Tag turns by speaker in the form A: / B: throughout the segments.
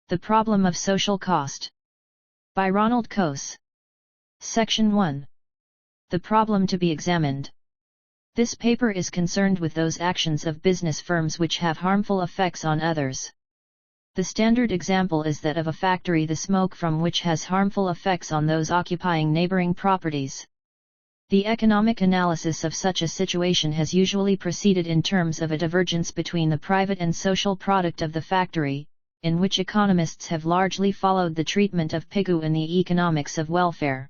A: The Problem of Social Cost. By Ronald Coase. Section 1. The problem to be examined. This paper is concerned with those actions of business firms which have harmful effects on others. The standard example is that of a factory, the smoke from which has harmful effects on those occupying neighboring properties. The economic analysis of such a situation has usually proceeded in terms of a divergence between the private and social product of the factory, in which economists have largely followed the treatment of Pigou in the Economics of Welfare.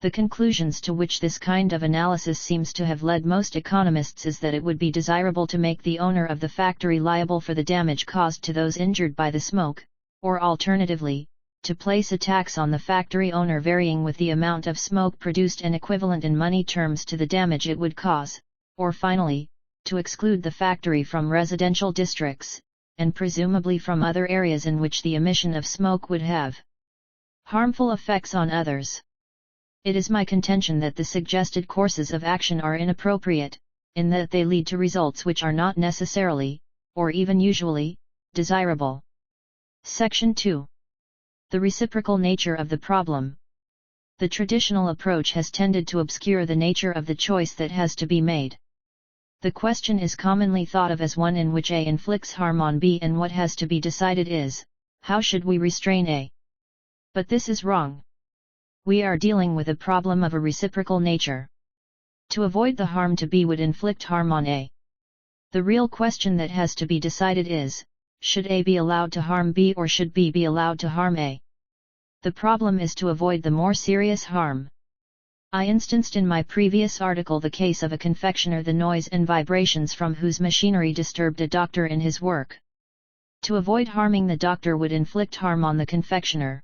A: The conclusions to which this kind of analysis seems to have led most economists is that it would be desirable to make the owner of the factory liable for the damage caused to those injured by the smoke, or alternatively, to place a tax on the factory owner varying with the amount of smoke produced and equivalent in money terms to the damage it would cause, or finally, to exclude the factory from residential districts, and presumably from other areas in which the emission of smoke would have harmful effects on others. It is my contention that the suggested courses of action are inappropriate, in that they lead to results which are not necessarily, or even usually, desirable. Section 2. The reciprocal nature of the problem. The traditional approach has tended to obscure the nature of the choice that has to be made. The question is commonly thought of as one in which A inflicts harm on B, and what has to be decided is, how should we restrain A? But this is wrong. We are dealing with a problem of a reciprocal nature. To avoid the harm to B would inflict harm on A. The real question that has to be decided is, should A be allowed to harm B, or should B be allowed to harm A? The problem is to avoid the more serious harm. I instanced in my previous article the case of a confectioner, the noise and vibrations from whose machinery disturbed a doctor in his work. To avoid harming the doctor would inflict harm on the confectioner.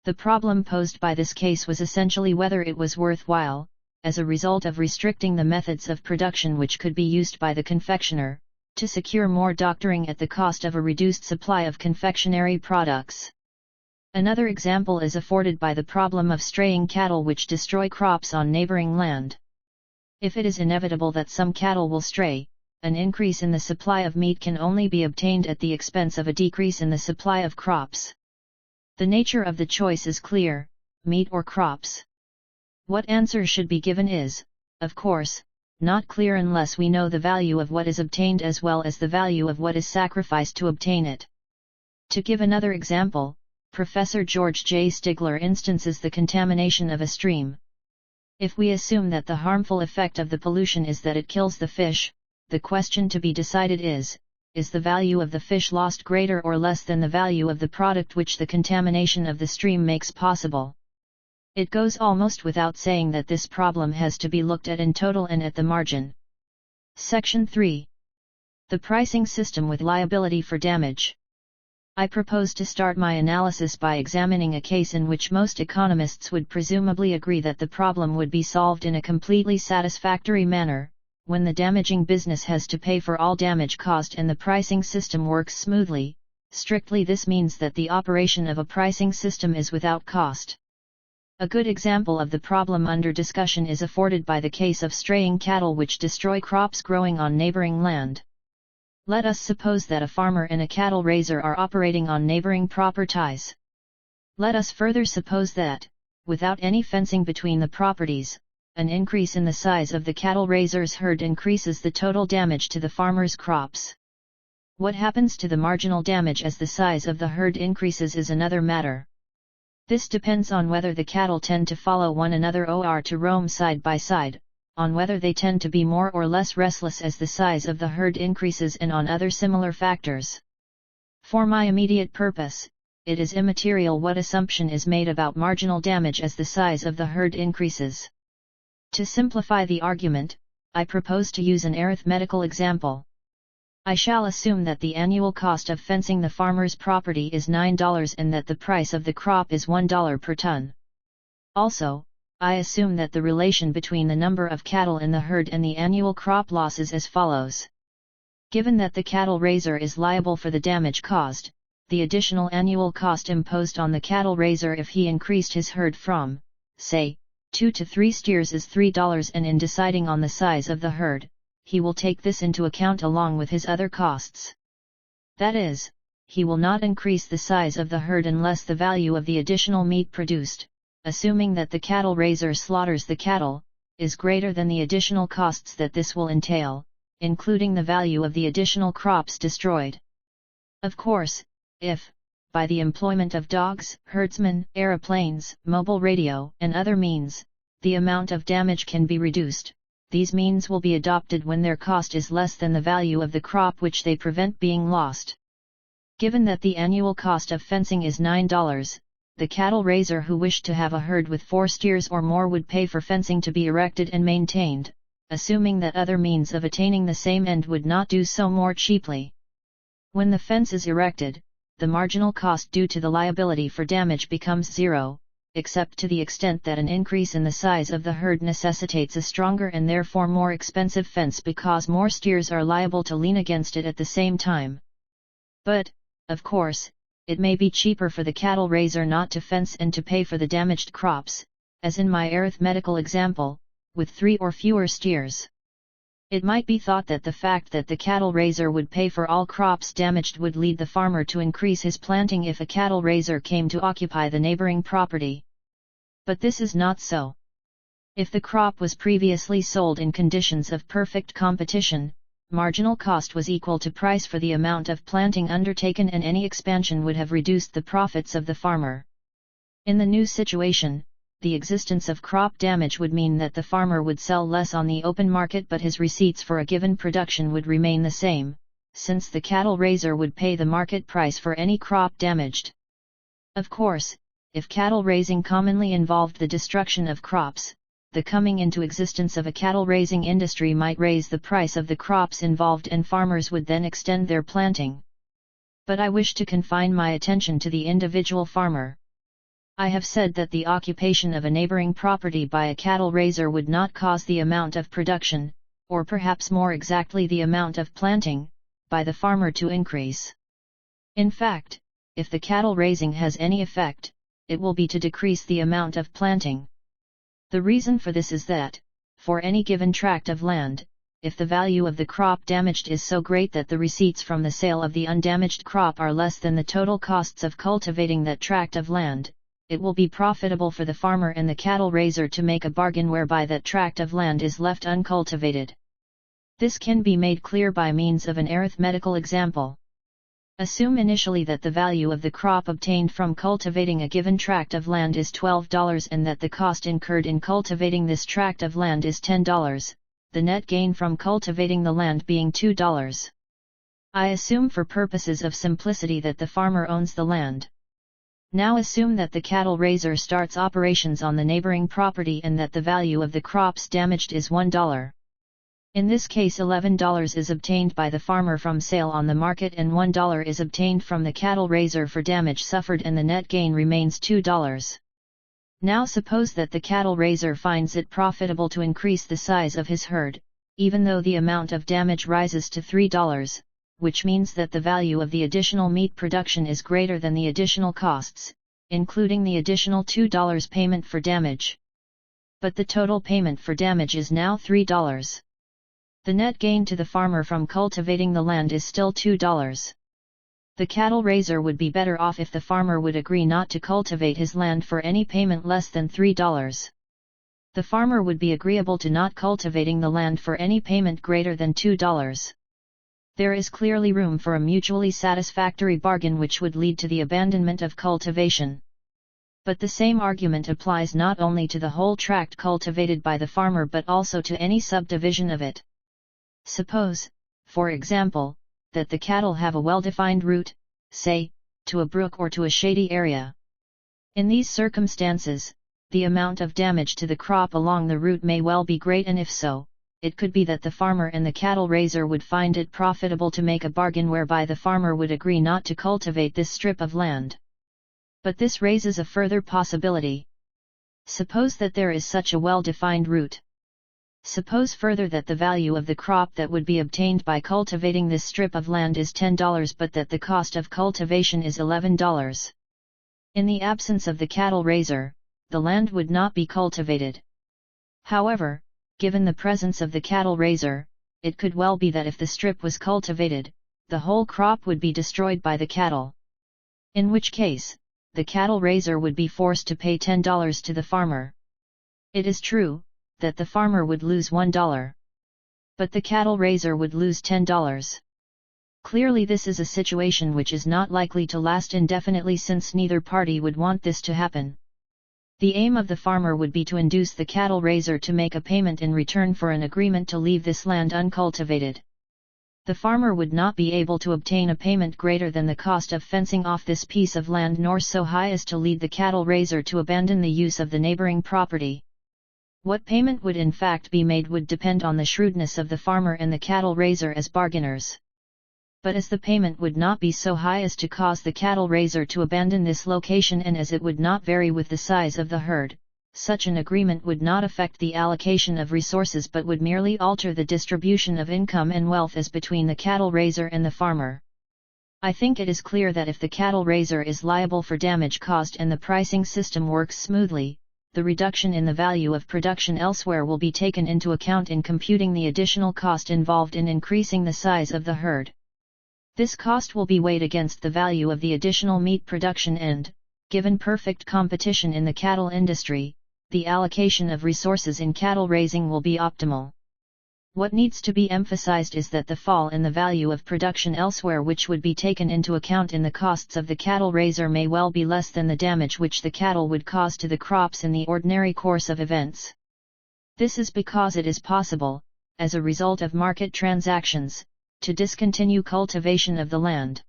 A: The problem posed by this case was essentially whether it was worthwhile, as a result of restricting the methods of production which could be used by the confectioner, to secure more doctoring at the cost of a reduced supply of confectionery products. Another example is afforded by the problem of straying cattle which destroy crops on neighboring land. If it is inevitable that some cattle will stray, an increase in the supply of meat can only be obtained at the expense of a decrease in the supply of crops. The nature of the choice is clear: meat or crops. What answer should be given is, of course, not clear unless we know the value of what is obtained as well as the value of what is sacrificed to obtain it. To give another example, Professor George J. Stigler instances the contamination of a stream. If we assume that the harmful effect of the pollution is that it kills the fish, the question to be decided is the value of the fish lost greater or less than the value of the product which the contamination of the stream makes possible? It goes almost without saying that this problem has to be looked at in total and at the margin. Section 3. The pricing system with liability for damage. I propose to start my analysis by examining a case in which most economists would presumably agree that the problem would be solved in a completely satisfactory manner, when the damaging business has to pay for all damage caused and the pricing system works smoothly. Strictly, this means that the operation of a pricing system is without cost. A good example of the problem under discussion is afforded by the case of straying cattle which destroy crops growing on neighboring land. Let us suppose that a farmer and a cattle raiser are operating on neighboring properties. Let us further suppose that, without any fencing between the properties, an increase in the size of the cattle raiser's herd increases the total damage to the farmer's crops. What happens to the marginal damage as the size of the herd increases is another matter. This depends on whether the cattle tend to follow one another or to roam side by side, on whether they tend to be more or less restless as the size of the herd increases, and on other similar factors. For my immediate purpose, it is immaterial what assumption is made about marginal damage as the size of the herd increases. To simplify the argument, I propose to use an arithmetical example. I shall assume that the annual cost of fencing the farmer's property is $9 and that the price of the crop is $1 per ton. Also, I assume that the relation between the number of cattle in the herd and the annual crop loss is as follows. Given that the cattle raiser is liable for the damage caused, the additional annual cost imposed on the cattle raiser if he increased his herd from, say, 2 to 3 steers is $3, and in deciding on the size of the herd, he will take this into account along with his other costs. That is, he will not increase the size of the herd unless the value of the additional meat produced, assuming that the cattle raiser slaughters the cattle, is greater than the additional costs that this will entail, including the value of the additional crops destroyed. Of course, if, by the employment of dogs, herdsmen, aeroplanes, mobile radio, and other means, the amount of damage can be reduced, these means will be adopted when their cost is less than the value of the crop which they prevent being lost. Given that the annual cost of fencing is $9, the cattle raiser who wished to have a herd with 4 steers or more would pay for fencing to be erected and maintained, assuming that other means of attaining the same end would not do so more cheaply. When the fence is erected, the marginal cost due to the liability for damage becomes zero, except to the extent that an increase in the size of the herd necessitates a stronger and therefore more expensive fence because more steers are liable to lean against it at the same time. But, of course, it may be cheaper for the cattle raiser not to fence and to pay for the damaged crops, as in my arithmetical example, with 3 or fewer steers. It might be thought that the fact that the cattle raiser would pay for all crops damaged would lead the farmer to increase his planting if a cattle raiser came to occupy the neighboring property. But this is not so. If the crop was previously sold in conditions of perfect competition, marginal cost was equal to price for the amount of planting undertaken and any expansion would have reduced the profits of the farmer. In the new situation, the existence of crop damage would mean that the farmer would sell less on the open market but his receipts for a given production would remain the same, since the cattle raiser would pay the market price for any crop damaged. Of course, if cattle raising commonly involved the destruction of crops, the coming into existence of a cattle raising industry might raise the price of the crops involved and farmers would then extend their planting. But I wish to confine my attention to the individual farmer. I have said that the occupation of a neighboring property by a cattle raiser would not cause the amount of production, or perhaps more exactly the amount of planting, by the farmer to increase. In fact, if the cattle raising has any effect, it will be to decrease the amount of planting. The reason for this is that, for any given tract of land, if the value of the crop damaged is so great that the receipts from the sale of the undamaged crop are less than the total costs of cultivating that tract of land, it will be profitable for the farmer and the cattle raiser to make a bargain whereby that tract of land is left uncultivated. This can be made clear by means of an arithmetical example. Assume initially that the value of the crop obtained from cultivating a given tract of land is $12 and that the cost incurred in cultivating this tract of land is $10, the net gain from cultivating the land being $2. I assume for purposes of simplicity that the farmer owns the land. Now assume that the cattle raiser starts operations on the neighboring property and that the value of the crops damaged is $1. In this case $11 is obtained by the farmer from sale on the market and $1 is obtained from the cattle raiser for damage suffered and the net gain remains $2. Now suppose that the cattle raiser finds it profitable to increase the size of his herd, even though the amount of damage rises to $3, which means that the value of the additional meat production is greater than the additional costs, including the additional $2 payment for damage. But the total payment for damage is now $3. The net gain to the farmer from cultivating the land is still $2. The cattle raiser would be better off if the farmer would agree not to cultivate his land for any payment less than $3. The farmer would be agreeable to not cultivating the land for any payment greater than $2. There is clearly room for a mutually satisfactory bargain which would lead to the abandonment of cultivation. But the same argument applies not only to the whole tract cultivated by the farmer but also to any subdivision of it. Suppose, for example, that the cattle have a well-defined route, say, to a brook or to a shady area. In these circumstances, the amount of damage to the crop along the route may well be great, and if so, it could be that the farmer and the cattle raiser would find it profitable to make a bargain whereby the farmer would agree not to cultivate this strip of land. But this raises a further possibility. Suppose that there is such a well-defined route. Suppose further that the value of the crop that would be obtained by cultivating this strip of land is $10 but that the cost of cultivation is $11. In the absence of the cattle raiser, the land would not be cultivated. However, given the presence of the cattle raiser, it could well be that if the strip was cultivated, the whole crop would be destroyed by the cattle. In which case, the cattle raiser would be forced to pay $10 to the farmer. It is true that the farmer would lose $1. But the cattle raiser would lose $10. Clearly this is a situation which is not likely to last indefinitely, since neither party would want this to happen. The aim of the farmer would be to induce the cattle raiser to make a payment in return for an agreement to leave this land uncultivated. The farmer would not be able to obtain a payment greater than the cost of fencing off this piece of land, nor so high as to lead the cattle raiser to abandon the use of the neighboring property. What payment would in fact be made would depend on the shrewdness of the farmer and the cattle raiser as bargainers. But as the payment would not be so high as to cause the cattle raiser to abandon this location, and as it would not vary with the size of the herd, such an agreement would not affect the allocation of resources but would merely alter the distribution of income and wealth as between the cattle raiser and the farmer. I think it is clear that if the cattle raiser is liable for damage caused and the pricing system works smoothly, the reduction in the value of production elsewhere will be taken into account in computing the additional cost involved in increasing the size of the herd. This cost will be weighed against the value of the additional meat production and, given perfect competition in the cattle industry, the allocation of resources in cattle raising will be optimal. What needs to be emphasized is that the fall in the value of production elsewhere, which would be taken into account in the costs of the cattle raiser, may well be less than the damage which the cattle would cause to the crops in the ordinary course of events. This is because it is possible, as a result of market transactions, to discontinue cultivation of the land.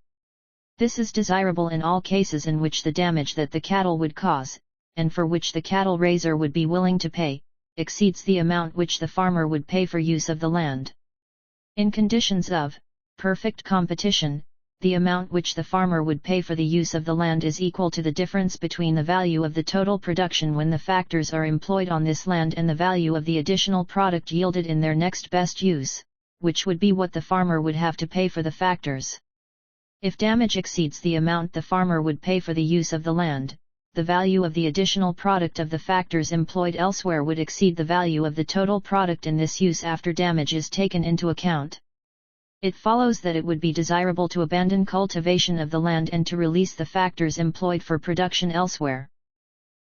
A: This is desirable in all cases in which the damage that the cattle would cause, and for which the cattle raiser would be willing to pay, exceeds the amount which the farmer would pay for use of the land. In conditions of perfect competition, the amount which the farmer would pay for the use of the land is equal to the difference between the value of the total production when the factors are employed on this land and the value of the additional product yielded in their next best use, which would be what the farmer would have to pay for the factors. If damage exceeds the amount the farmer would pay for the use of the land, the value of the additional product of the factors employed elsewhere would exceed the value of the total product in this use after damage is taken into account. It follows that it would be desirable to abandon cultivation of the land and to release the factors employed for production elsewhere.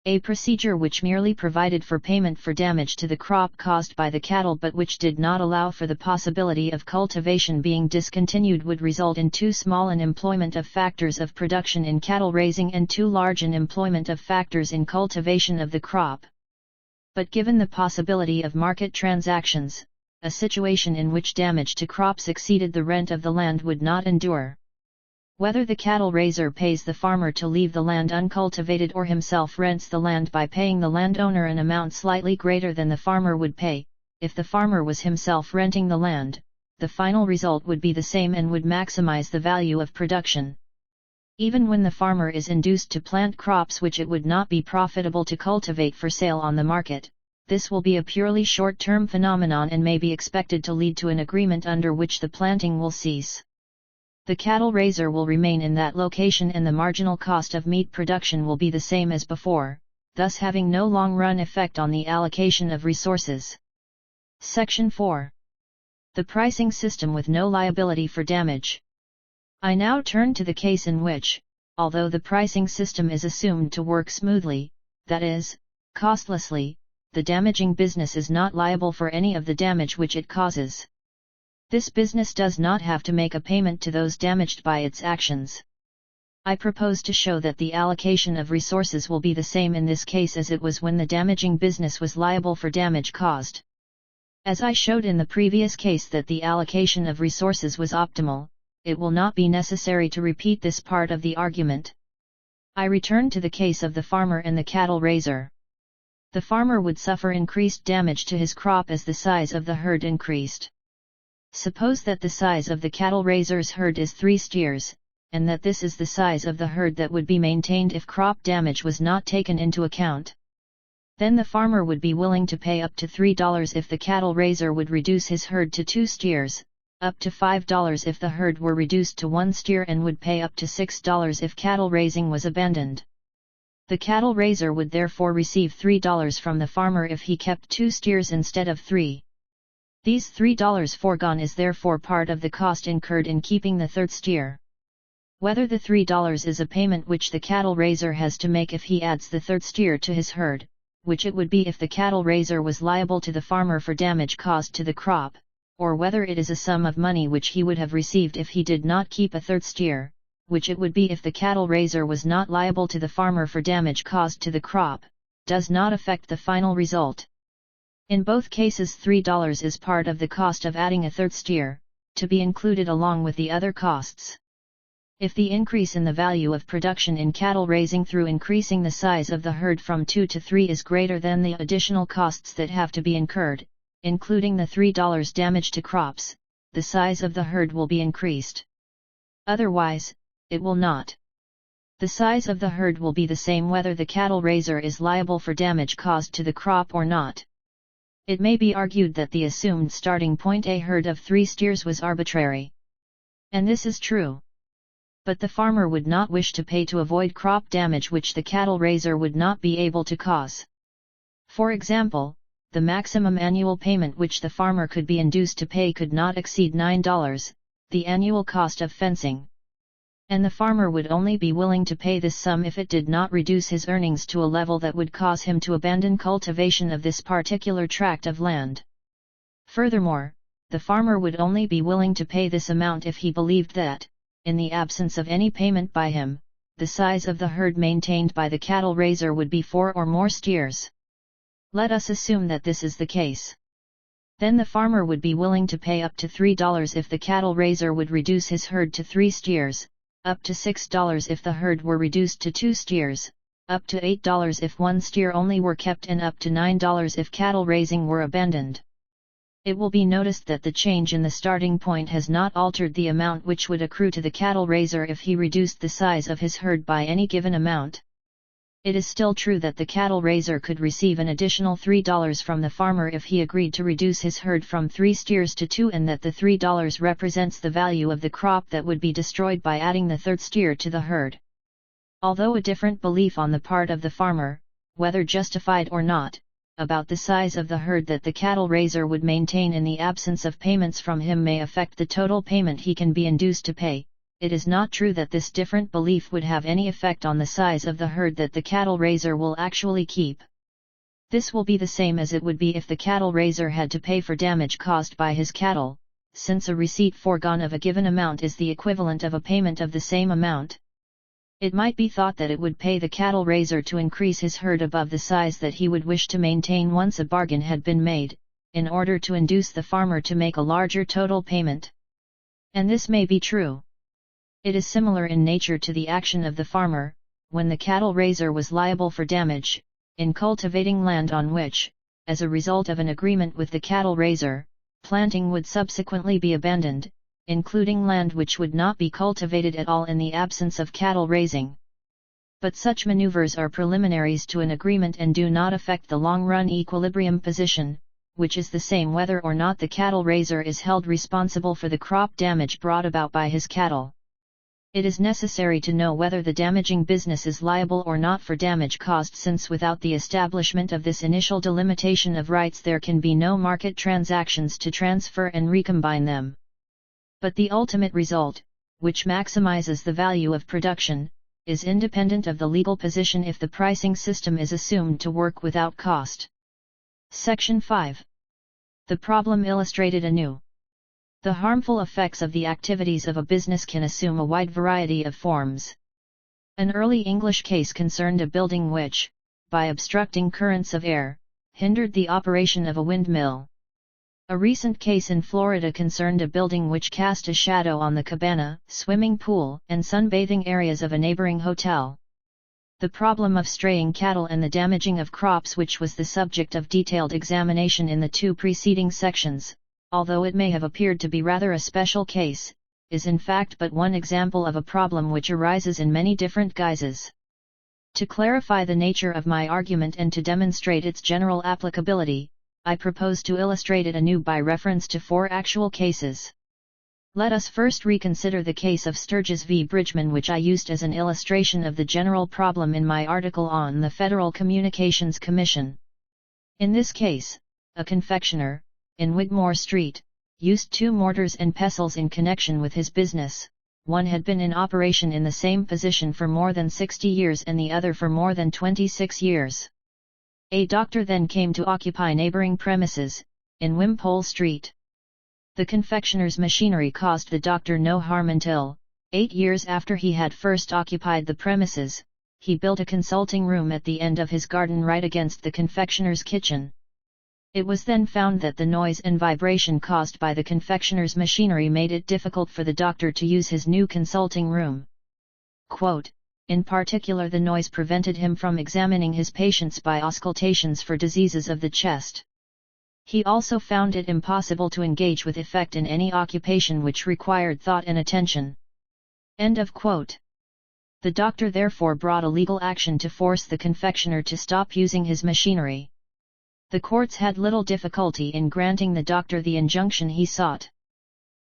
A: A procedure which merely provided for payment for damage to the crop caused by the cattle but which did not allow for the possibility of cultivation being discontinued would result in too small an employment of factors of production in cattle raising and too large an employment of factors in cultivation of the crop. But given the possibility of market transactions, a situation in which damage to crops exceeded the rent of the land would not endure. Whether the cattle raiser pays the farmer to leave the land uncultivated or himself rents the land by paying the landowner an amount slightly greater than the farmer would pay, if the farmer was himself renting the land, the final result would be the same and would maximize the value of production. Even when the farmer is induced to plant crops which it would not be profitable to cultivate for sale on the market, this will be a purely short-term phenomenon and may be expected to lead to an agreement under which the planting will cease. The cattle raiser will remain in that location and the marginal cost of meat production will be the same as before, thus having no long-run effect on the allocation of resources. Section 4. The pricing system with no liability for damage. I now turn to the case in which, although the pricing system is assumed to work smoothly, that is, costlessly, the damaging business is not liable for any of the damage which it causes. This business does not have to make a payment to those damaged by its actions. I propose to show that the allocation of resources will be the same in this case as it was when the damaging business was liable for damage caused. As I showed in the previous case that the allocation of resources was optimal, it will not be necessary to repeat this part of the argument. I return to the case of the farmer and the cattle raiser. The farmer would suffer increased damage to his crop as the size of the herd increased. Suppose that the size of the cattle raiser's herd is 3 steers, and that this is the size of the herd that would be maintained if crop damage was not taken into account. Then the farmer would be willing to pay up to $3 if the cattle raiser would reduce his herd to 2 steers, up to $5 if the herd were reduced to 1 steer, and would pay up to $6 if cattle raising was abandoned. The cattle raiser would therefore receive $3 from the farmer if he kept 2 steers instead of 3. These $3 foregone is therefore part of the cost incurred in keeping the third steer. Whether the $3 is a payment which the cattle raiser has to make if he adds the third steer to his herd, which it would be if the cattle raiser was liable to the farmer for damage caused to the crop, or whether it is a sum of money which he would have received if he did not keep a third steer, which it would be if the cattle raiser was not liable to the farmer for damage caused to the crop, does not affect the final result. In both cases $3 is part of the cost of adding a third steer, to be included along with the other costs. If the increase in the value of production in cattle raising through increasing the size of the herd from 2 to 3 is greater than the additional costs that have to be incurred, including the $3 damage to crops, the size of the herd will be increased. Otherwise, it will not. The size of the herd will be the same whether the cattle raiser is liable for damage caused to the crop or not. It may be argued that the assumed starting point, a herd of 3 steers, was arbitrary. And this is true. But the farmer would not wish to pay to avoid crop damage which the cattle raiser would not be able to cause. For example, the maximum annual payment which the farmer could be induced to pay could not exceed $9, the annual cost of fencing. And the farmer would only be willing to pay this sum if it did not reduce his earnings to a level that would cause him to abandon cultivation of this particular tract of land. Furthermore, the farmer would only be willing to pay this amount if he believed that, in the absence of any payment by him, the size of the herd maintained by the cattle raiser would be 4 or more steers. Let us assume that this is the case. Then the farmer would be willing to pay up to $3 if the cattle raiser would reduce his herd to 3 steers, up to $6 if the herd were reduced to 2 steers, up to $8 if 1 steer only were kept, and up to $9 if cattle raising were abandoned. It will be noticed that the change in the starting point has not altered the amount which would accrue to the cattle raiser if he reduced the size of his herd by any given amount. It is still true that the cattle raiser could receive an additional $3 from the farmer if he agreed to reduce his herd from 3 steers to 2, and that the $3 represents the value of the crop that would be destroyed by adding the third steer to the herd. Although a different belief on the part of the farmer, whether justified or not, about the size of the herd that the cattle raiser would maintain in the absence of payments from him may affect the total payment he can be induced to pay, it is not true that this different belief would have any effect on the size of the herd that the cattle raiser will actually keep. This will be the same as it would be if the cattle raiser had to pay for damage caused by his cattle, since a receipt foregone of a given amount is the equivalent of a payment of the same amount. It might be thought that it would pay the cattle raiser to increase his herd above the size that he would wish to maintain once a bargain had been made, in order to induce the farmer to make a larger total payment. And this may be true. It is similar in nature to the action of the farmer, when the cattle raiser was liable for damage, in cultivating land on which, as a result of an agreement with the cattle raiser, planting would subsequently be abandoned, including land which would not be cultivated at all in the absence of cattle raising. But such maneuvers are preliminaries to an agreement and do not affect the long-run equilibrium position, which is the same whether or not the cattle raiser is held responsible for the crop damage brought about by his cattle. It is necessary to know whether the damaging business is liable or not for damage caused, since without the establishment of this initial delimitation of rights there can be no market transactions to transfer and recombine them. But the ultimate result, which maximizes the value of production, is independent of the legal position if the pricing system is assumed to work without cost. Section 5. The problem illustrated anew. The harmful effects of the activities of a business can assume a wide variety of forms. An early English case concerned a building which, by obstructing currents of air, hindered the operation of a windmill. A recent case in Florida concerned a building which cast a shadow on the cabana, swimming pool, and sunbathing areas of a neighboring hotel. The problem of straying cattle and the damaging of crops, which was the subject of detailed examination in the 2 preceding sections, although it may have appeared to be rather a special case, is in fact but one example of a problem which arises in many different guises. To clarify the nature of my argument and to demonstrate its general applicability, I propose to illustrate it anew by reference to 4 actual cases. Let us first reconsider the case of Sturgis v. Bridgman, which I used as an illustration of the general problem in my article on the Federal Communications Commission. In this case, a confectioner, in Wigmore Street, used 2 mortars and pestles in connection with his business. One had been in operation in the same position for more than 60 years and the other for more than 26 years. A doctor then came to occupy neighboring premises, in Wimpole Street. The confectioner's machinery caused the doctor no harm until, 8 years after he had first occupied the premises, he built a consulting room at the end of his garden right against the confectioner's kitchen. It was then found that the noise and vibration caused by the confectioner's machinery made it difficult for the doctor to use his new consulting room. Quote, in particular, the noise prevented him from examining his patients by auscultations for diseases of the chest. He also found it impossible to engage with effect in any occupation which required thought and attention. End of quote. The doctor therefore brought a legal action to force the confectioner to stop using his machinery. The courts had little difficulty in granting the doctor the injunction he sought.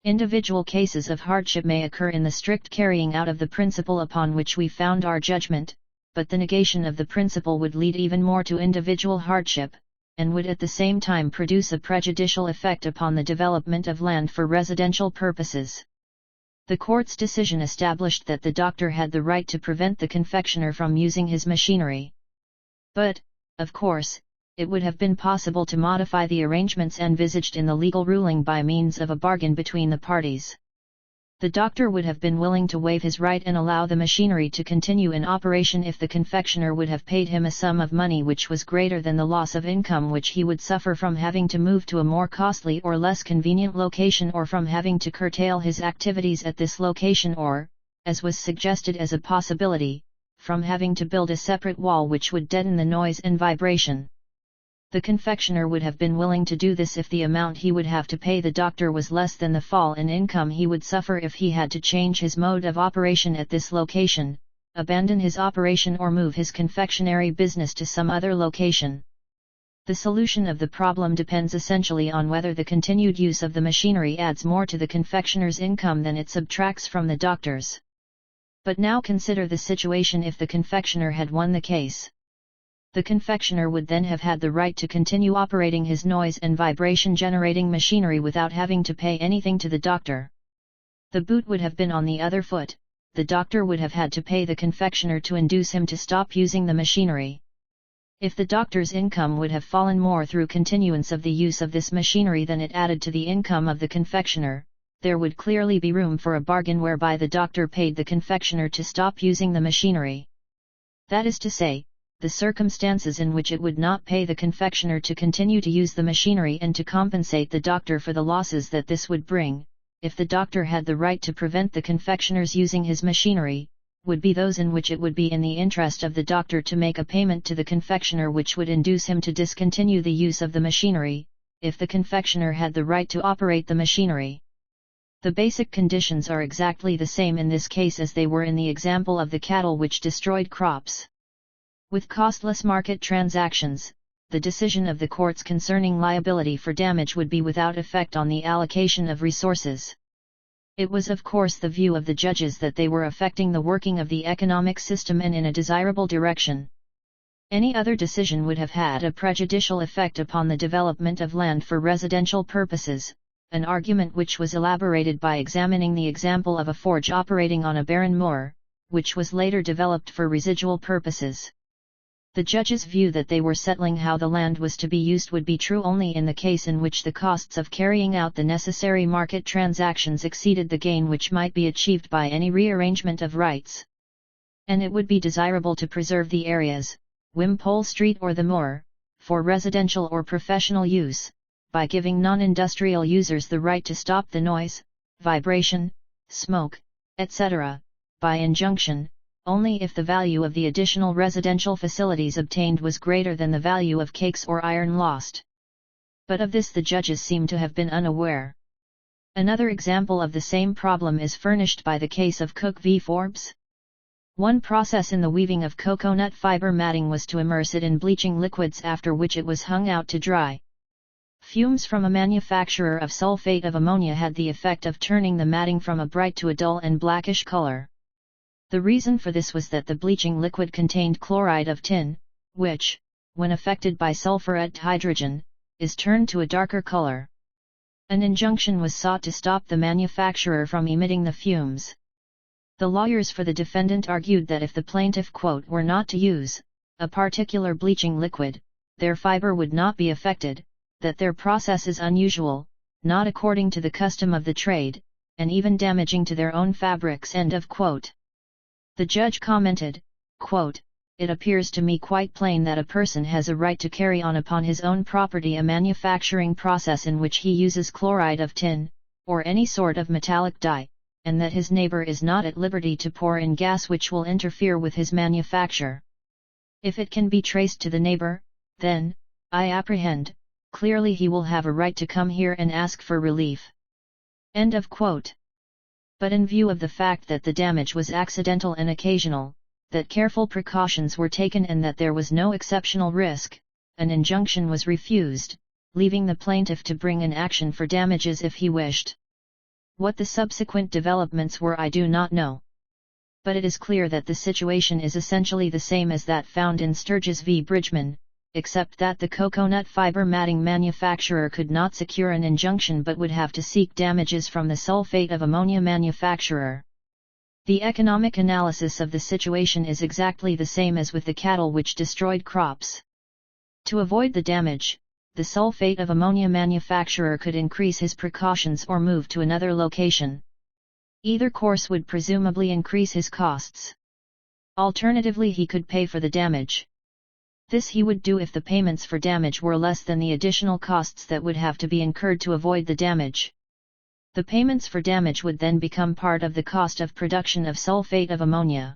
A: Individual cases of hardship may occur in the strict carrying out of the principle upon which we found our judgment, but the negation of the principle would lead even more to individual hardship, and would at the same time produce a prejudicial effect upon the development of land for residential purposes. The court's decision established that the doctor had the right to prevent the confectioner from using his machinery. But, of course, it would have been possible to modify the arrangements envisaged in the legal ruling by means of a bargain between the parties. The doctor would have been willing to waive his right and allow the machinery to continue in operation if the confectioner would have paid him a sum of money which was greater than the loss of income which he would suffer from having to move to a more costly or less convenient location, or from having to curtail his activities at this location, or, as was suggested as a possibility, from having to build a separate wall which would deaden the noise and vibration. The confectioner would have been willing to do this if the amount he would have to pay the doctor was less than the fall in income he would suffer if he had to change his mode of operation at this location, abandon his operation, or move his confectionery business to some other location. The solution of the problem depends essentially on whether the continued use of the machinery adds more to the confectioner's income than it subtracts from the doctor's. But now consider the situation if the confectioner had won the case. The confectioner would then have had the right to continue operating his noise and vibration generating machinery without having to pay anything to the doctor. The boot would have been on the other foot. The doctor would have had to pay the confectioner to induce him to stop using the machinery. If the doctor's income would have fallen more through continuance of the use of this machinery than it added to the income of the confectioner, there would clearly be room for a bargain whereby the doctor paid the confectioner to stop using the machinery. That is to say, the circumstances in which it would not pay the confectioner to continue to use the machinery and to compensate the doctor for the losses that this would bring, if the doctor had the right to prevent the confectioner's using his machinery, would be those in which it would be in the interest of the doctor to make a payment to the confectioner which would induce him to discontinue the use of the machinery, if the confectioner had the right to operate the machinery. The basic conditions are exactly the same in this case as they were in the example of the cattle which destroyed crops. With costless market transactions, the decision of the courts concerning liability for damage would be without effect on the allocation of resources. It was of course the view of the judges that they were affecting the working of the economic system and in a desirable direction. Any other decision would have had a prejudicial effect upon the development of land for residential purposes, an argument which was elaborated by examining the example of a forge operating on a barren moor, which was later developed for residual purposes. The judges' view that they were settling how the land was to be used would be true only in the case in which the costs of carrying out the necessary market transactions exceeded the gain which might be achieved by any rearrangement of rights. And it would be desirable to preserve the areas, Wimpole Street or the moor, for residential or professional use, by giving non-industrial users the right to stop the noise, vibration, smoke, etc., by injunction, only if the value of the additional residential facilities obtained was greater than the value of cakes or iron lost. But of this the judges seem to have been unaware. Another example of the same problem is furnished by the case of Cook v. Forbes. One process in the weaving of coconut fiber matting was to immerse it in bleaching liquids, after which it was hung out to dry. Fumes from a manufacturer of sulfate of ammonia had the effect of turning the matting from a bright to a dull and blackish color. The reason for this was that the bleaching liquid contained chloride of tin, which, when affected by sulfur at hydrogen, is turned to a darker color. An injunction was sought to stop the manufacturer from emitting the fumes. The lawyers for the defendant argued that if the plaintiff, quote, were not to use a particular bleaching liquid, their fiber would not be affected, that their process is unusual, not according to the custom of the trade, and even damaging to their own fabrics, end of quote. The judge commented, quote, "It appears to me quite plain that a person has a right to carry on upon his own property a manufacturing process in which he uses chloride of tin, or any sort of metallic dye, and that his neighbor is not at liberty to pour in gas which will interfere with his manufacture. If it can be traced to the neighbor, then, I apprehend, clearly he will have a right to come here and ask for relief." End of quote. But in view of the fact that the damage was accidental and occasional, that careful precautions were taken and that there was no exceptional risk, an injunction was refused, leaving the plaintiff to bring an action for damages if he wished. What the subsequent developments were I do not know. But it is clear that the situation is essentially the same as that found in Sturgis v. Bridgman, except that the coconut fiber matting manufacturer could not secure an injunction but would have to seek damages from the sulfate of ammonia manufacturer. The economic analysis of the situation is exactly the same as with the cattle which destroyed crops. To avoid the damage, the sulfate of ammonia manufacturer could increase his precautions or move to another location. Either course would presumably increase his costs. Alternatively, he could pay for the damage. This he would do if the payments for damage were less than the additional costs that would have to be incurred to avoid the damage. The payments for damage would then become part of the cost of production of sulfate of ammonia.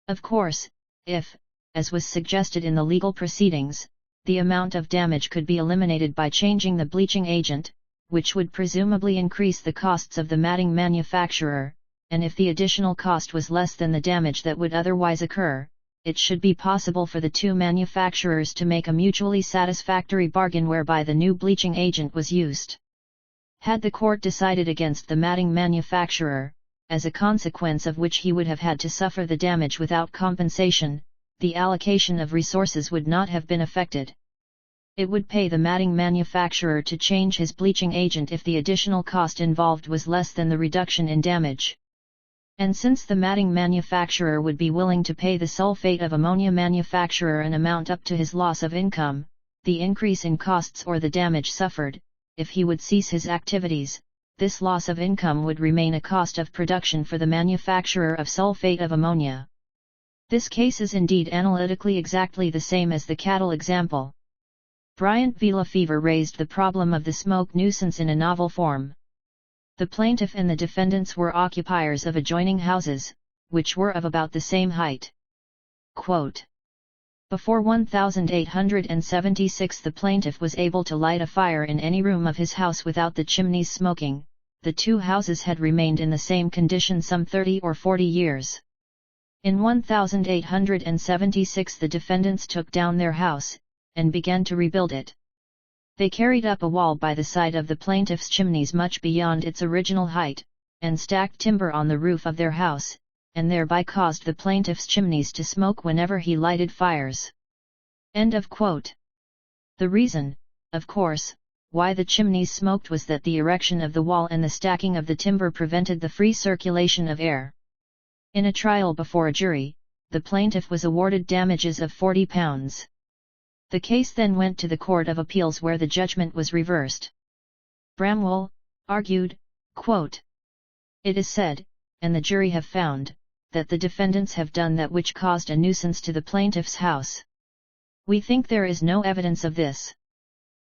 A: Of course, if, as was suggested in the legal proceedings, the amount of damage could be eliminated by changing the bleaching agent, which would presumably increase the costs of the matting manufacturer, and if the additional cost was less than the damage that would otherwise occur, it should be possible for the two manufacturers to make a mutually satisfactory bargain whereby the new bleaching agent was used. Had the court decided against the matting manufacturer, as a consequence of which he would have had to suffer the damage without compensation, the allocation of resources would not have been affected. It would pay the matting manufacturer to change his bleaching agent if the additional cost involved was less than the reduction in damage. And since the matting manufacturer would be willing to pay the sulfate of ammonia manufacturer an amount up to his loss of income, the increase in costs or the damage suffered, if he would cease his activities, this loss of income would remain a cost of production for the manufacturer of sulfate of ammonia. This case is indeed analytically exactly the same as the cattle example. Bryant v. Lefevre raised the problem of the smoke nuisance in a novel form. The plaintiff and the defendants were occupiers of adjoining houses, which were of about the same height. Quote, "Before 1876 the plaintiff was able to light a fire in any room of his house without the chimneys smoking. The two houses had remained in the same condition some 30 or 40 years. In 1876 the defendants took down their house, and began to rebuild it. They carried up a wall by the side of the plaintiff's chimneys much beyond its original height, and stacked timber on the roof of their house, and thereby caused the plaintiff's chimneys to smoke whenever he lighted fires." End of quote. The reason, of course, why the chimneys smoked was that the erection of the wall and the stacking of the timber prevented the free circulation of air. In a trial before a jury, the plaintiff was awarded damages of £40. The case then went to the Court of Appeals where the judgment was reversed. Bramwell argued, quote, "It is said, and the jury have found, that the defendants have done that which caused a nuisance to the plaintiff's house. We think there is no evidence of this.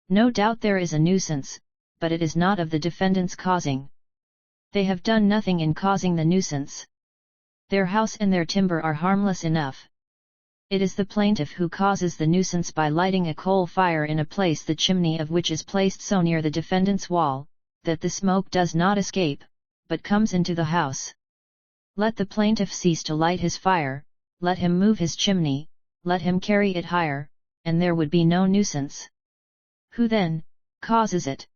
A: No doubt there is a nuisance, but it is not of the defendants causing. They have done nothing in causing the nuisance. Their house and their timber are harmless enough. It is the plaintiff who causes the nuisance by lighting a coal fire in a place the chimney of which is placed so near the defendant's wall, that the smoke does not escape, but comes into the house. Let the plaintiff cease to light his fire, let him move his chimney, let him carry it higher, and there would be no nuisance. Who then causes it?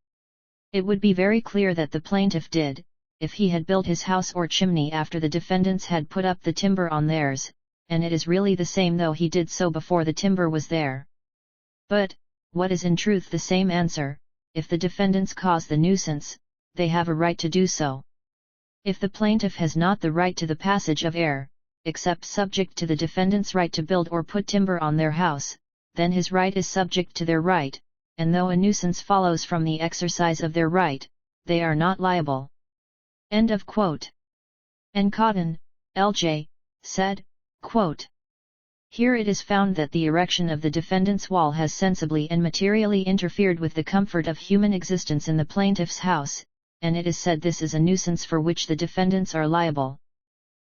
A: It would be very clear that the plaintiff did, if he had built his house or chimney after the defendants had put up the timber on theirs, and it is really the same though he did so before the timber was there. But, what is in truth the same answer, if the defendants cause the nuisance, they have a right to do so. If the plaintiff has not the right to the passage of air, except subject to the defendant's right to build or put timber on their house, then his right is subject to their right, and though a nuisance follows from the exercise of their right, they are not liable. End of quote. And Cotton, L.J., said, quote, "Here it is found that the erection of the defendant's wall has sensibly and materially interfered with the comfort of human existence in the plaintiff's house, and it is said this is a nuisance for which the defendants are liable.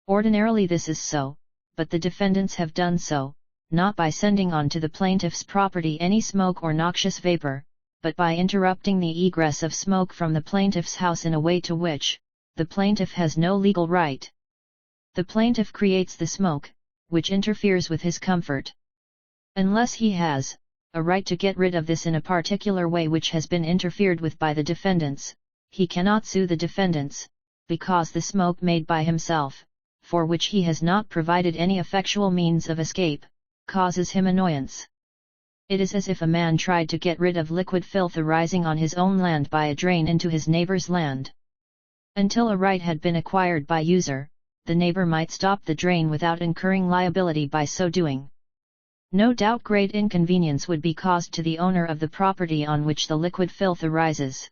A: Ordinarily this is so, but the defendants have done so, not by sending on to the plaintiff's property any smoke or noxious vapor, but by interrupting the egress of smoke from the plaintiff's house in a way to which the plaintiff has no legal right. The plaintiff creates the smoke, which interferes with his comfort. Unless he has a right to get rid of this in a particular way which has been interfered with by the defendants, he cannot sue the defendants, because the smoke made by himself, for which he has not provided any effectual means of escape, causes him annoyance. It is as if a man tried to get rid of liquid filth arising on his own land by a drain into his neighbor's land. Until a right had been acquired by user, the neighbor might stop the drain without incurring liability by so doing. No doubt great inconvenience would be caused to the owner of the property on which the liquid filth arises.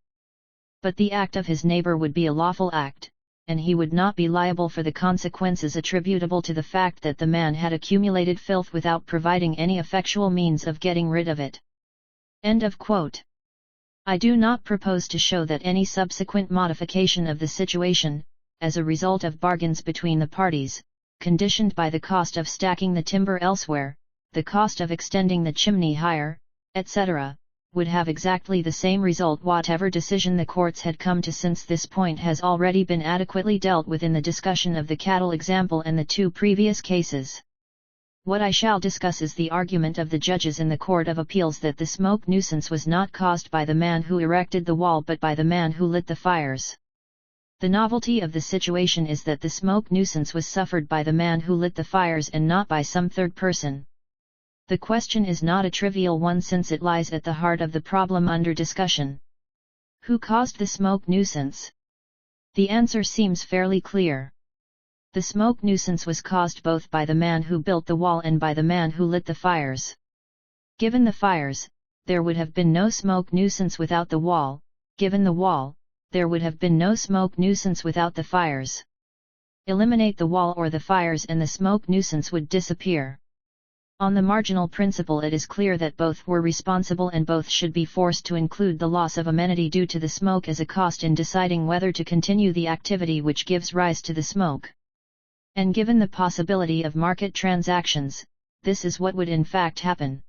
A: But the act of his neighbor would be a lawful act, and he would not be liable for the consequences attributable to the fact that the man had accumulated filth without providing any effectual means of getting rid of it." End of quote. I do not propose to show that any subsequent modification of the situation, as a result of bargains between the parties, conditioned by the cost of stacking the timber elsewhere, the cost of extending the chimney higher, etc., would have exactly the same result whatever decision the courts had come to, since this point has already been adequately dealt with in the discussion of the cattle example and the two previous cases. What I shall discuss is the argument of the judges in the Court of Appeals that the smoke nuisance was not caused by the man who erected the wall but by the man who lit the fires. The novelty of the situation is that the smoke nuisance was suffered by the man who lit the fires and not by some third person. The question is not a trivial one, since it lies at the heart of the problem under discussion. Who caused the smoke nuisance? The answer seems fairly clear. The smoke nuisance was caused both by the man who built the wall and by the man who lit the fires. Given the fires, there would have been no smoke nuisance without the wall; given the wall, there would have been no smoke nuisance without the fires. Eliminate the wall or the fires and the smoke nuisance would disappear. On the marginal principle, it is clear that both were responsible and both should be forced to include the loss of amenity due to the smoke as a cost in deciding whether to continue the activity which gives rise to the smoke. And given the possibility of market transactions, this is what would in fact happen.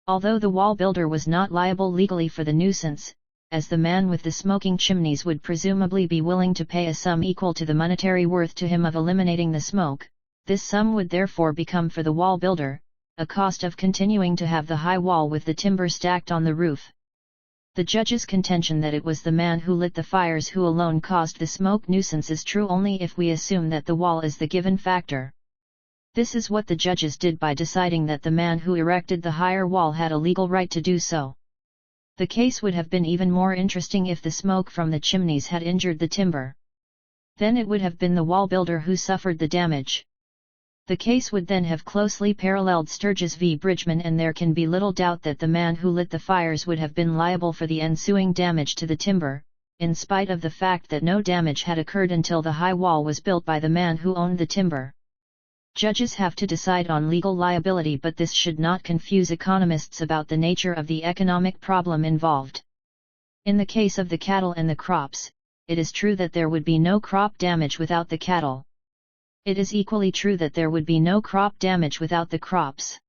A: Although the wall builder was not liable legally for the nuisance, as the man with the smoking chimneys would presumably be willing to pay a sum equal to the monetary worth to him of eliminating the smoke, this sum would therefore become for the wall builder a cost of continuing to have the high wall with the timber stacked on the roof. The judge's contention that it was the man who lit the fires who alone caused the smoke nuisance is true only if we assume that the wall is the given factor. This is what the judges did by deciding that the man who erected the higher wall had a legal right to do so. The case would have been even more interesting if the smoke from the chimneys had injured the timber. Then it would have been the wall builder who suffered the damage. The case would then have closely paralleled Sturgis v. Bridgman, and there can be little doubt that the man who lit the fires would have been liable for the ensuing damage to the timber, in spite of the fact that no damage had occurred until the high wall was built by the man who owned the timber. Judges have to decide on legal liability, but this should not confuse economists about the nature of the economic problem involved. In the case of the cattle and the crops, it is true that there would be no crop damage without the cattle. It is equally true that there would be no crop damage without the crops.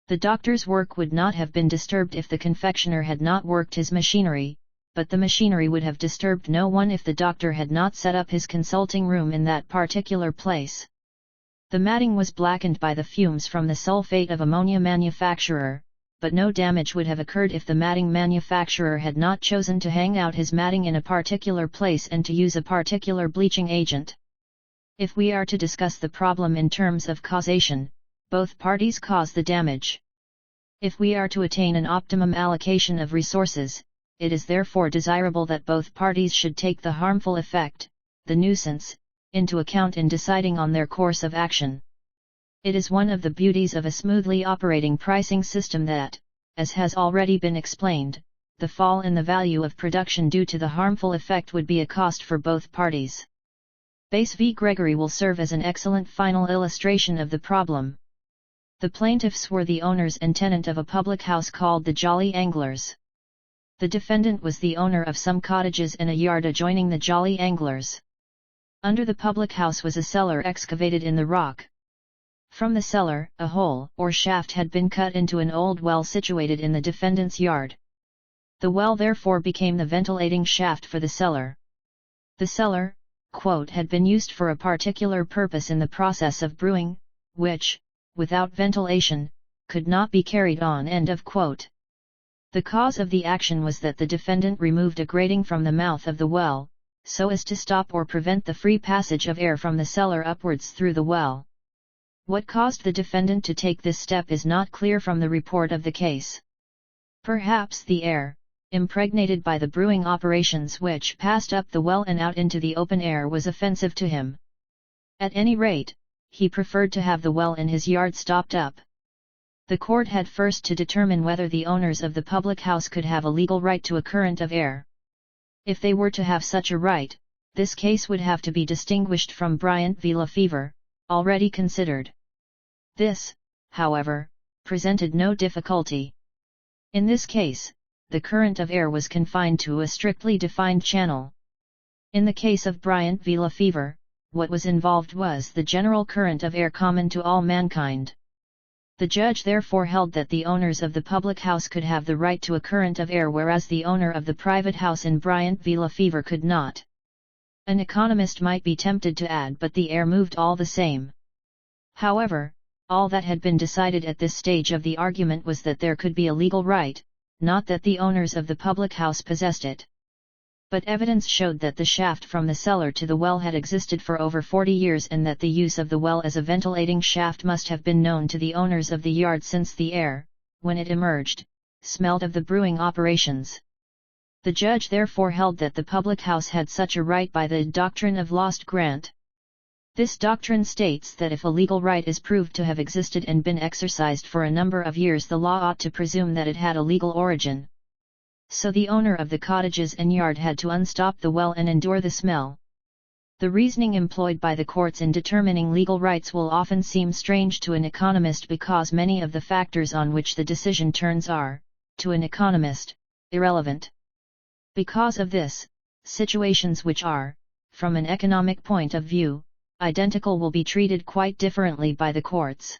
A: The doctor's work would not have been disturbed if the confectioner had not worked his machinery, but the machinery would have disturbed no one if the doctor had not set up his consulting room in that particular place. The matting was blackened by the fumes from the sulfate of ammonia manufacturer, but no damage would have occurred if the matting manufacturer had not chosen to hang out his matting in a particular place and to use a particular bleaching agent. If we are to discuss the problem in terms of causation, both parties cause the damage. If we are to attain an optimum allocation of resources, it is therefore desirable that both parties should take the harmful effect, the nuisance, into account in deciding on their course of action. It is one of the beauties of a smoothly operating pricing system that, as has already been explained, the fall in the value of production due to the harmful effect would be a cost for both parties. Bass v. Gregory will serve as an excellent final illustration of the problem. The plaintiffs were the owners and tenant of a public house called the Jolly Anglers. The defendant was the owner of some cottages and a yard adjoining the Jolly Anglers. Under the public house was a cellar excavated in the rock. From the cellar, a hole or shaft had been cut into an old well situated in the defendant's yard. The well therefore became the ventilating shaft for the cellar. The cellar, quote, had been used for a particular purpose in the process of brewing, which, without ventilation, could not be carried on, end of quote. The cause of the action was that the defendant removed a grating from the mouth of the well, so as to stop or prevent the free passage of air from the cellar upwards through the well. What caused the defendant to take this step is not clear from the report of the case. Perhaps the air, impregnated by the brewing operations which passed up the well and out into the open air, was offensive to him. At any rate, he preferred to have the well in his yard stopped up. The court had first to determine whether the owners of the public house could have a legal right to a current of air. If they were to have such a right, this case would have to be distinguished from Bryant v. Lefevre, already considered. This, however, presented no difficulty. In this case, the current of air was confined to a strictly defined channel. In the case of Bryant v. Lefevre, what was involved was the general current of air common to all mankind. The judge therefore held that the owners of the public house could have the right to a current of air, whereas the owner of the private house in Bryant v. Lefevre could not. An economist might be tempted to add, but the air moved all the same. However, all that had been decided at this stage of the argument was that there could be a legal right, not that the owners of the public house possessed it. But evidence showed that the shaft from the cellar to the well had existed for over 40 years, and that the use of the well as a ventilating shaft must have been known to the owners of the yard, since the air, when it emerged, smelled of the brewing operations. The judge therefore held that the public house had such a right by the doctrine of lost grant. This doctrine states that if a legal right is proved to have existed and been exercised for a number of years, the law ought to presume that it had a legal origin. So the owner of the cottages and yard had to unstop the well and endure the smell. The reasoning employed by the courts in determining legal rights will often seem strange to an economist, because many of the factors on which the decision turns are, to an economist, irrelevant. Because of this, situations which are, from an economic point of view, identical will be treated quite differently by the courts.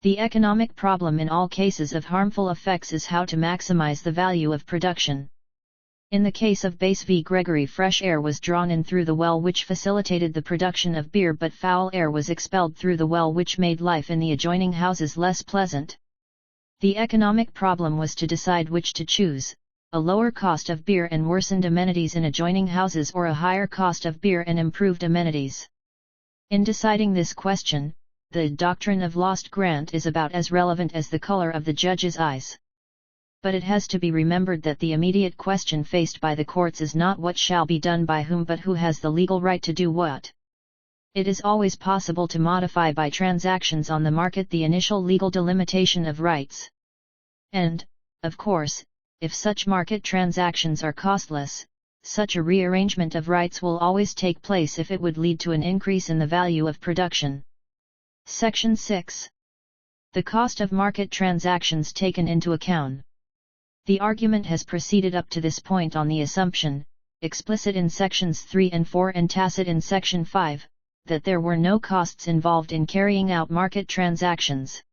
A: The economic problem in all cases of harmful effects is how to maximize the value of production. In the case of Bass v. Gregory, fresh air was drawn in through the well, which facilitated the production of beer, but foul air was expelled through the well, which made life in the adjoining houses less pleasant. The economic problem was to decide which to choose, a lower cost of beer and worsened amenities in adjoining houses, or a higher cost of beer and improved amenities. In deciding this question, the doctrine of lost grant is about as relevant as the color of the judge's eyes. But it has to be remembered that the immediate question faced by the courts is not what shall be done by whom, but who has the legal right to do what. It is always possible to modify by transactions on the market the initial legal delimitation of rights. And, of course, if such market transactions are costless, such a rearrangement of rights will always take place if it would lead to an increase in the value of production. Section 6. The cost of market transactions taken into account. The argument has proceeded up to this point on the assumption, explicit in sections 3 and 4 and tacit in section 5, that there were no costs involved in carrying out market transactions.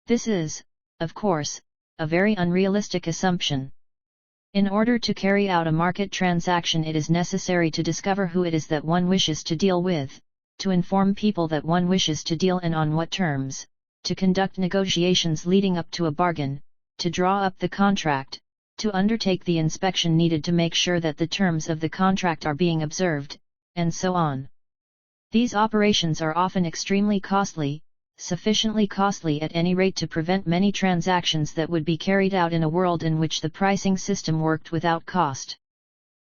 A: This is, of course, a very unrealistic assumption. In order to carry out a market transaction, it is necessary to discover who it is that one wishes to deal with, to inform people that one wishes to deal and on what terms, to conduct negotiations leading up to a bargain, to draw up the contract, to undertake the inspection needed to make sure that the terms of the contract are being observed, and so on. These operations are often extremely costly, sufficiently costly at any rate to prevent many transactions that would be carried out in a world in which the pricing system worked without cost.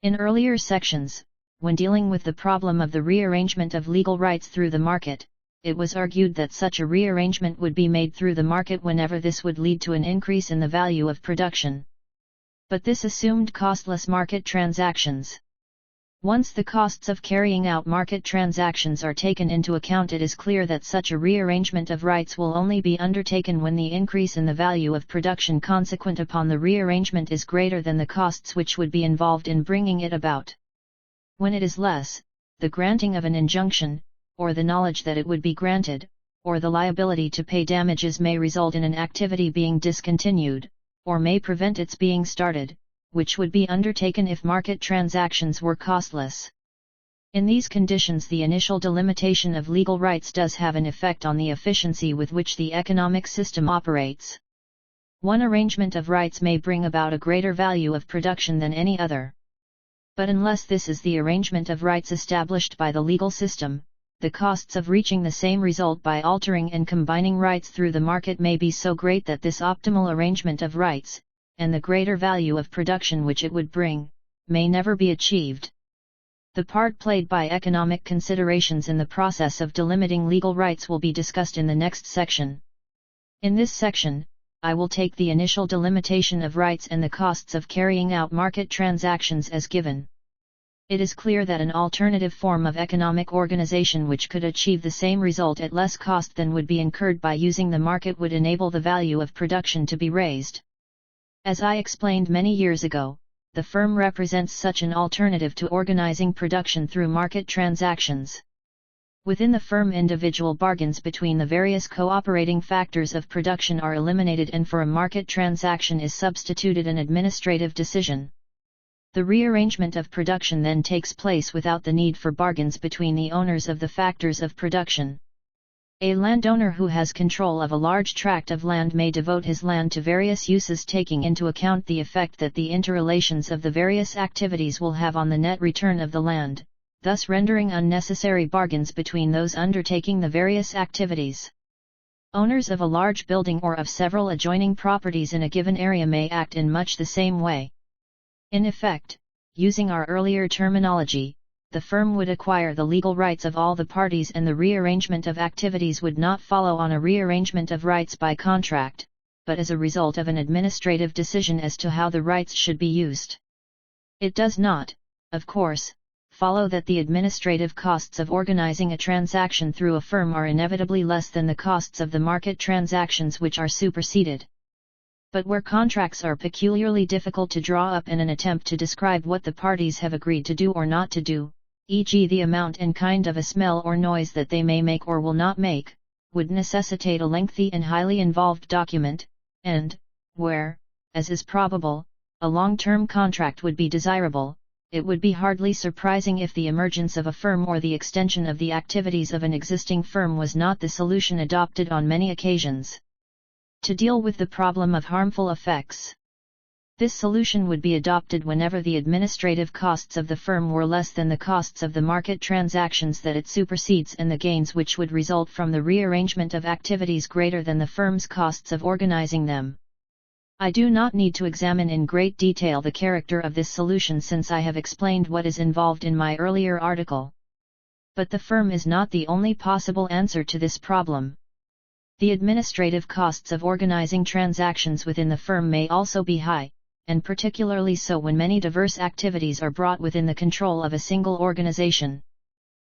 A: In earlier sections, when dealing with the problem of the rearrangement of legal rights through the market, it was argued that such a rearrangement would be made through the market whenever this would lead to an increase in the value of production. But this assumed costless market transactions. Once the costs of carrying out market transactions are taken into account, it is clear that such a rearrangement of rights will only be undertaken when the increase in the value of production consequent upon the rearrangement is greater than the costs which would be involved in bringing it about. When it is less, the granting of an injunction, or the knowledge that it would be granted, or the liability to pay damages may result in an activity being discontinued, or may prevent its being started, which would be undertaken if market transactions were costless. In these conditions, the initial delimitation of legal rights does have an effect on the efficiency with which the economic system operates. One arrangement of rights may bring about a greater value of production than any other. But unless this is the arrangement of rights established by the legal system, the costs of reaching the same result by altering and combining rights through the market may be so great that this optimal arrangement of rights, and the greater value of production which it would bring, may never be achieved. The part played by economic considerations in the process of delimiting legal rights will be discussed in the next section. In this section, I will take the initial delimitation of rights and the costs of carrying out market transactions as given. It is clear that an alternative form of economic organization which could achieve the same result at less cost than would be incurred by using the market would enable the value of production to be raised. As I explained many years ago, the firm represents such an alternative to organizing production through market transactions. Within the firm, individual bargains between the various cooperating factors of production are eliminated, and for a market transaction is substituted an administrative decision. The rearrangement of production then takes place without the need for bargains between the owners of the factors of production. A landowner who has control of a large tract of land may devote his land to various uses, taking into account the effect that the interrelations of the various activities will have on the net return of the land, thus rendering unnecessary bargains between those undertaking the various activities. Owners of a large building or of several adjoining properties in a given area may act in much the same way. In effect, using our earlier terminology, the firm would acquire the legal rights of all the parties, and the rearrangement of activities would not follow on a rearrangement of rights by contract, but as a result of an administrative decision as to how the rights should be used. It does not, of course, follow that the administrative costs of organizing a transaction through a firm are inevitably less than the costs of the market transactions which are superseded. But where contracts are peculiarly difficult to draw up in an attempt to describe what the parties have agreed to do or not to do, e.g. the amount and kind of a smell or noise that they may make or will not make, would necessitate a lengthy and highly involved document, and, where, as is probable, a long-term contract would be desirable, it would be hardly surprising if the emergence of a firm or the extension of the activities of an existing firm was not the solution adopted on many occasions. To deal with the problem of harmful effects, this solution would be adopted whenever the administrative costs of the firm were less than the costs of the market transactions that it supersedes, and the gains which would result from the rearrangement of activities greater than the firm's costs of organizing them. I do not need to examine in great detail the character of this solution, since I have explained what is involved in my earlier article. But the firm is not the only possible answer to this problem. The administrative costs of organizing transactions within the firm may also be high, and particularly so when many diverse activities are brought within the control of a single organization.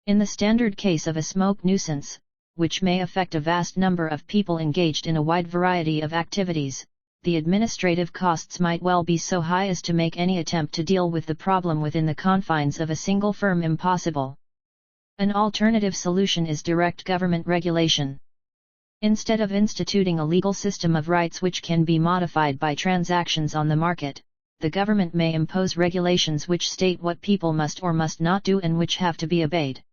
A: In the standard case of a smoke nuisance, which may affect a vast number of people engaged in a wide variety of activities, the administrative costs might well be so high as to make any attempt to deal with the problem within the confines of a single firm impossible. An alternative solution is direct government regulation. Instead of instituting a legal system of rights which can be modified by transactions on the market, the government may impose regulations which state what people must or must not do and which have to be obeyed.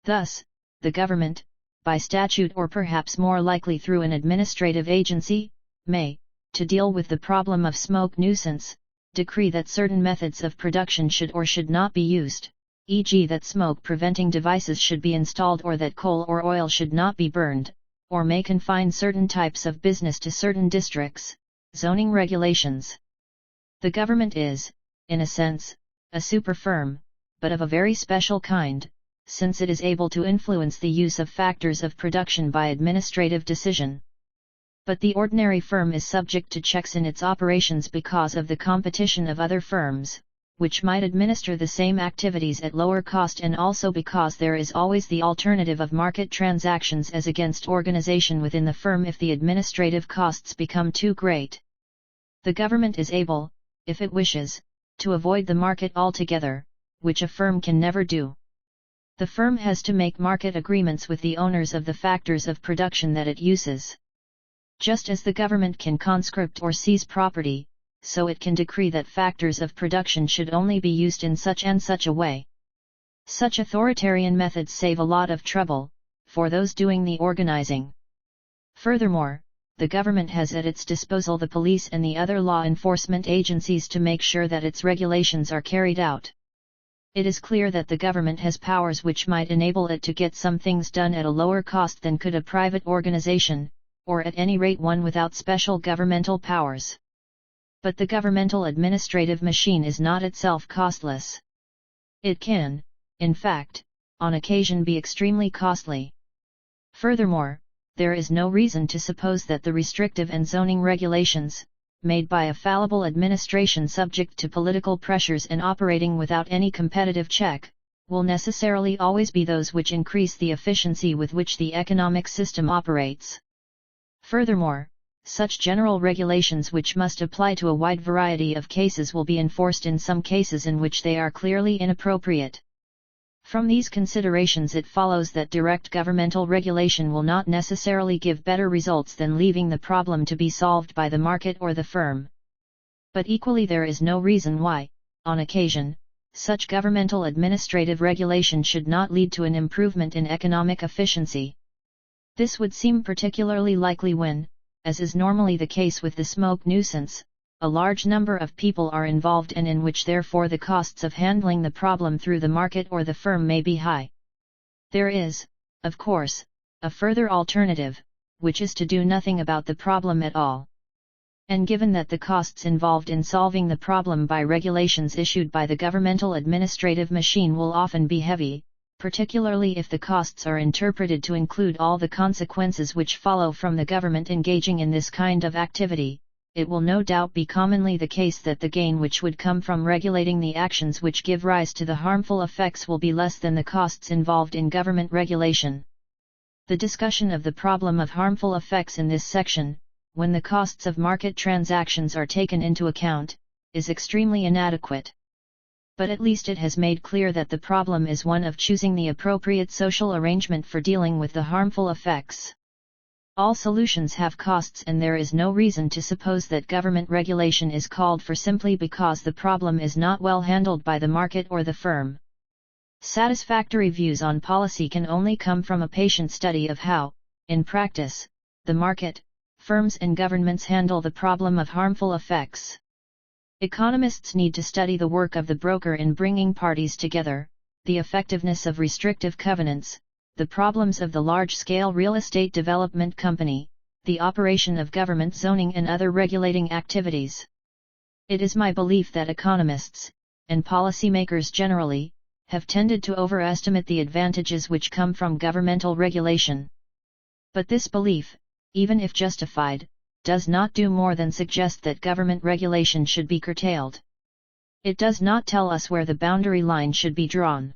A: Thus, the government, by statute or perhaps more likely through an administrative agency, may, to deal with the problem of smoke nuisance, decree that certain methods of production should or should not be used, e.g. that smoke-preventing devices should be installed or that coal or oil should not be burned, or may confine certain types of business to certain districts, zoning regulations. The government is, in a sense, a super firm, but of a very special kind, since it is able to influence the use of factors of production by administrative decision. But the ordinary firm is subject to checks in its operations because of the competition of other firms, which might administer the same activities at lower cost, and also because there is always the alternative of market transactions as against organization within the firm if the administrative costs become too great. The government is able, if it wishes, to avoid the market altogether, which a firm can never do. The firm has to make market agreements with the owners of the factors of production that it uses. Just as the government can conscript or seize property, so it can decree that factors of production should only be used in such and such a way. Such authoritarian methods save a lot of trouble for those doing the organizing. Furthermore, the government has at its disposal the police and the other law enforcement agencies to make sure that its regulations are carried out. It is clear that the government has powers which might enable it to get some things done at a lower cost than could a private organization, or at any rate one without special governmental powers. But the governmental administrative machine is not itself costless. It can, in fact, on occasion be extremely costly. Furthermore, there is no reason to suppose that the restrictive and zoning regulations, made by a fallible administration subject to political pressures and operating without any competitive check, will necessarily always be those which increase the efficiency with which the economic system operates. Furthermore, such general regulations which must apply to a wide variety of cases will be enforced in some cases in which they are clearly inappropriate. From these considerations it follows that direct governmental regulation will not necessarily give better results than leaving the problem to be solved by the market or the firm. But equally there is no reason why, on occasion, such governmental administrative regulation should not lead to an improvement in economic efficiency. This would seem particularly likely when, as is normally the case with the smoke nuisance, a large number of people are involved and in which therefore the costs of handling the problem through the market or the firm may be high. There is, of course, a further alternative, which is to do nothing about the problem at all. And given that the costs involved in solving the problem by regulations issued by the governmental administrative machine will often be heavy, particularly if the costs are interpreted to include all the consequences which follow from the government engaging in this kind of activity, it will no doubt be commonly the case that the gain which would come from regulating the actions which give rise to the harmful effects will be less than the costs involved in government regulation. The discussion of the problem of harmful effects in this section, when the costs of market transactions are taken into account, is extremely inadequate. But at least it has made clear that the problem is one of choosing the appropriate social arrangement for dealing with the harmful effects. All solutions have costs, and there is no reason to suppose that government regulation is called for simply because the problem is not well handled by the market or the firm. Satisfactory views on policy can only come from a patient study of how, in practice, the market, firms and governments handle the problem of harmful effects. Economists need to study the work of the broker in bringing parties together, the effectiveness of restrictive covenants, the problems of the large-scale real estate development company, the operation of government zoning and other regulating activities. It is my belief that economists, and policymakers generally, have tended to overestimate the advantages which come from governmental regulation. But this belief, even if justified, does not do more than suggest that government regulation should be curtailed. It does not tell us where the boundary line should be drawn.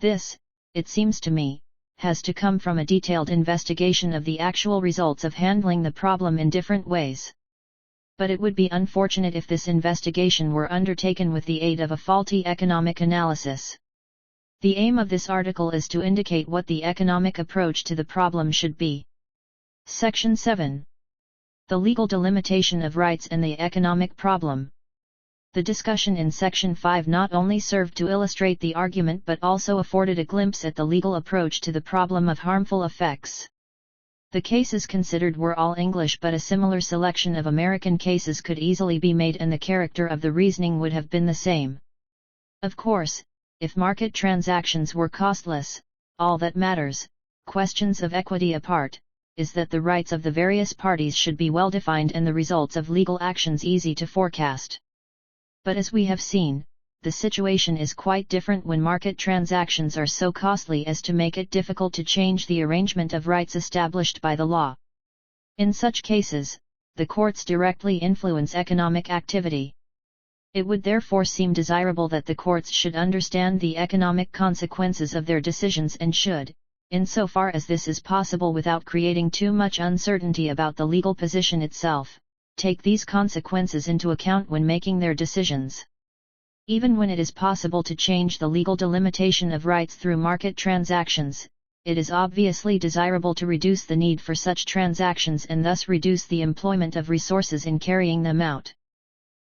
A: This, it seems to me, has to come from a detailed investigation of the actual results of handling the problem in different ways. But it would be unfortunate if this investigation were undertaken with the aid of a faulty economic analysis. The aim of this article is to indicate what the economic approach to the problem should be. Section 7. The legal delimitation of rights and the economic problem. The discussion in Section 5 not only served to illustrate the argument but also afforded a glimpse at the legal approach to the problem of harmful effects. The cases considered were all English, but a similar selection of American cases could easily be made and the character of the reasoning would have been the same. Of course, if market transactions were costless, all that matters, questions of equity apart, is that the rights of the various parties should be well defined and the results of legal actions easy to forecast. But as we have seen, the situation is quite different when market transactions are so costly as to make it difficult to change the arrangement of rights established by the law. In such cases, the courts directly influence economic activity. It would therefore seem desirable that the courts should understand the economic consequences of their decisions and should, insofar as this is possible without creating too much uncertainty about the legal position itself, take these consequences into account when making their decisions. Even when it is possible to change the legal delimitation of rights through market transactions, it is obviously desirable to reduce the need for such transactions and thus reduce the employment of resources in carrying them out.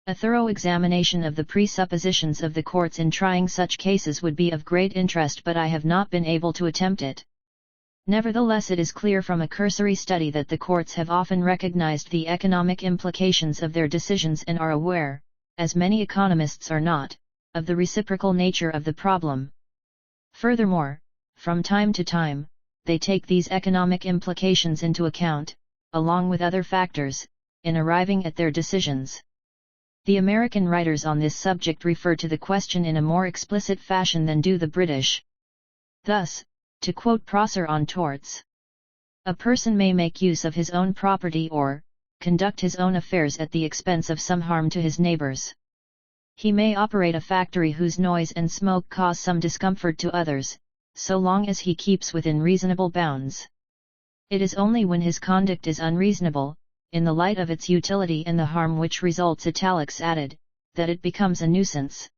A: A thorough examination of the presuppositions of the courts in trying such cases would be of great interest, but I have not been able to attempt it. Nevertheless, it is clear from a cursory study that the courts have often recognized the economic implications of their decisions and are aware, as many economists are not, of the reciprocal nature of the problem. Furthermore, from time to time, they take these economic implications into account, along with other factors, in arriving at their decisions. The American writers on this subject refer to the question in a more explicit fashion than do the British. Thus, to quote Prosser on torts, "A person may make use of his own property or conduct his own affairs at the expense of some harm to his neighbors. He may operate a factory whose noise and smoke cause some discomfort to others, so long as he keeps within reasonable bounds. It is only when his conduct is unreasonable, in the light of its utility and the harm which results italics added, that it becomes a nuisance.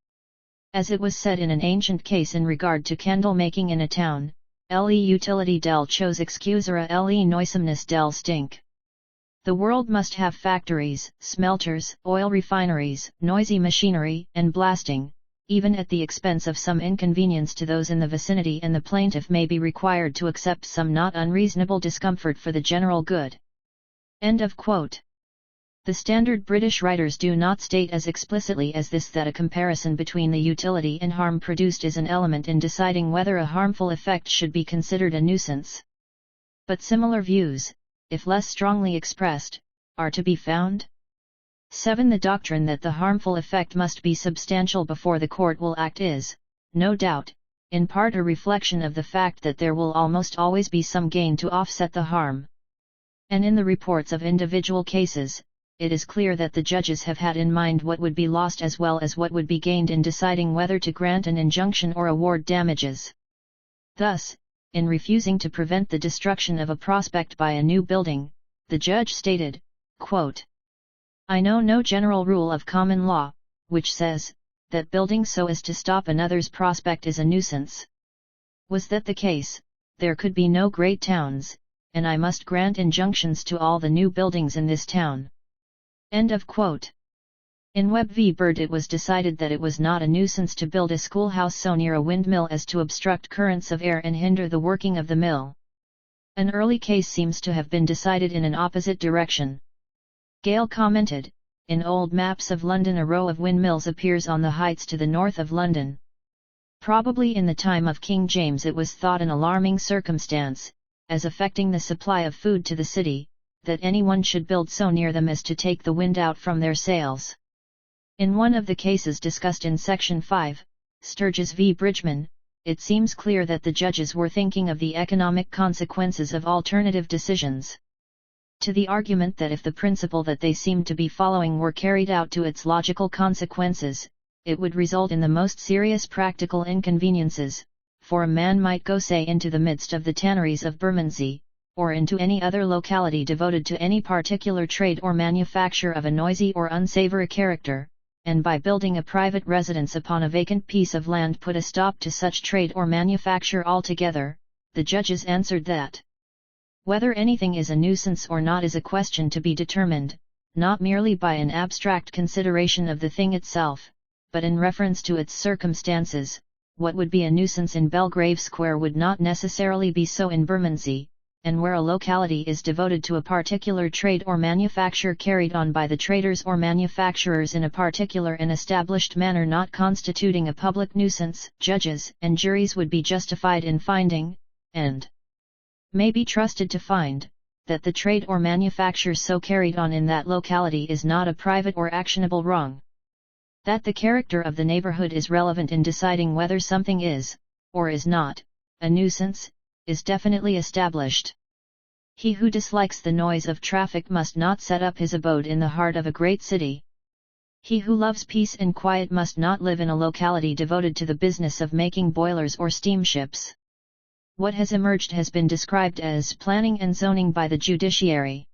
A: As it was said in an ancient case in regard to candle making in a town, le utility del chose excusera le noisomeness del stink. The world must have factories, smelters, oil refineries, noisy machinery, and blasting, even at the expense of some inconvenience to those in the vicinity, and the plaintiff may be required to accept some not unreasonable discomfort for the general good." End of quote. The standard British writers do not state as explicitly as this that a comparison between the utility and harm produced is an element in deciding whether a harmful effect should be considered a nuisance. But similar views, if less strongly expressed, are to be found. 7. The doctrine that the harmful effect must be substantial before the court will act is, no doubt, in part a reflection of the fact that there will almost always be some gain to offset the harm. And in the reports of individual cases, it is clear that the judges have had in mind what would be lost as well as what would be gained in deciding whether to grant an injunction or award damages. Thus, in refusing to prevent the destruction of a prospect by a new building, the judge stated, quote, "I know no general rule of common law, which says, that building so as to stop another's prospect is a nuisance. Was that the case, there could be no great towns, and I must grant injunctions to all the new buildings in this town." End of quote. In Webb v. Bird it was decided that it was not a nuisance to build a schoolhouse so near a windmill as to obstruct currents of air and hinder the working of the mill. An early case seems to have been decided in an opposite direction. Gale commented, "In old maps of London a row of windmills appears on the heights to the north of London. Probably in the time of King James it was thought an alarming circumstance, as affecting the supply of food to the city, that anyone should build so near them as to take the wind out from their sails." In one of the cases discussed in Section 5, Sturgis v. Bridgman, it seems clear that the judges were thinking of the economic consequences of alternative decisions. To the argument that if the principle that they seemed to be following were carried out to its logical consequences, it would result in the most serious practical inconveniences, for a man might go say into the midst of the tanneries of Bermondsey, or into any other locality devoted to any particular trade or manufacture of a noisy or unsavory character, and by building a private residence upon a vacant piece of land put a stop to such trade or manufacture altogether. The judges answered that whether anything is a nuisance or not is a question to be determined, not merely by an abstract consideration of the thing itself, but in reference to its circumstances. What would be a nuisance in Belgrave Square would not necessarily be so in Bermondsey, and where a locality is devoted to a particular trade or manufacture carried on by the traders or manufacturers in a particular and established manner not constituting a public nuisance, judges and juries would be justified in finding, and may be trusted to find, that the trade or manufacture so carried on in that locality is not a private or actionable wrong. That the character of the neighborhood is relevant in deciding whether something is, or is not, a nuisance, is definitely established. He who dislikes the noise of traffic must not set up his abode in the heart of a great city. He who loves peace and quiet must not live in a locality devoted to the business of making boilers or steamships. What has emerged has been described as planning and zoning by the judiciary.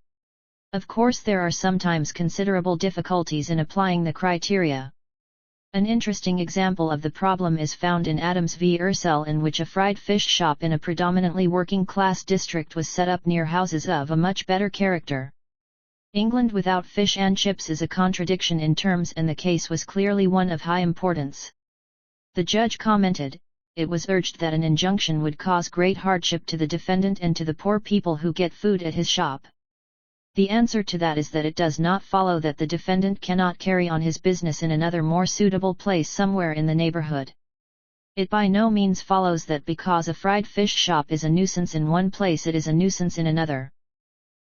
A: Of course, there are sometimes considerable difficulties in applying the criteria. An interesting example of the problem is found in Adams v. Ursell, in which a fried fish shop in a predominantly working-class district was set up near houses of a much better character. England without fish and chips is a contradiction in terms, and the case was clearly one of high importance. The judge commented, "It was urged that an injunction would cause great hardship to the defendant and to the poor people who get food at his shop. The answer to that is that it does not follow that the defendant cannot carry on his business in another more suitable place somewhere in the neighborhood. It by no means follows that because a fried fish shop is a nuisance in one place it is a nuisance in another.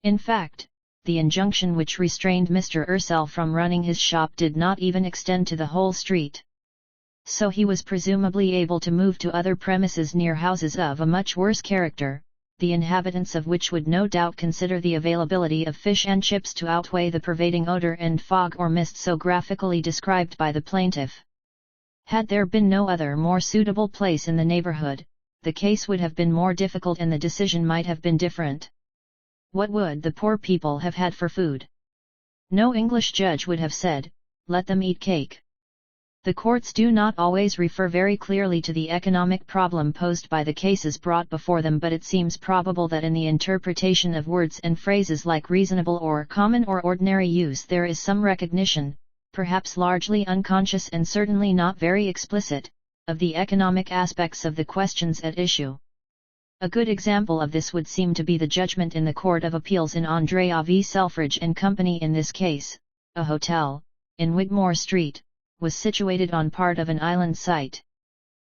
A: In fact, the injunction which restrained Mr. Ursell from running his shop did not even extend to the whole street. So he was presumably able to move to other premises near houses of a much worse character, the inhabitants of which would no doubt consider the availability of fish and chips to outweigh the pervading odor and fog or mist so graphically described by the plaintiff. Had there been no other more suitable place in the neighborhood, the case would have been more difficult and the decision might have been different. What would the poor people have had for food? No English judge would have said, 'Let them eat cake.' The courts do not always refer very clearly to the economic problem posed by the cases brought before them, but it seems probable that in the interpretation of words and phrases like reasonable or common or ordinary use there is some recognition, perhaps largely unconscious and certainly not very explicit, of the economic aspects of the questions at issue. A good example of this would seem to be the judgment in the Court of Appeals in Andrea v. Selfridge and Company. In this case, a hotel, in Wigmore Street, was situated on part of an island site.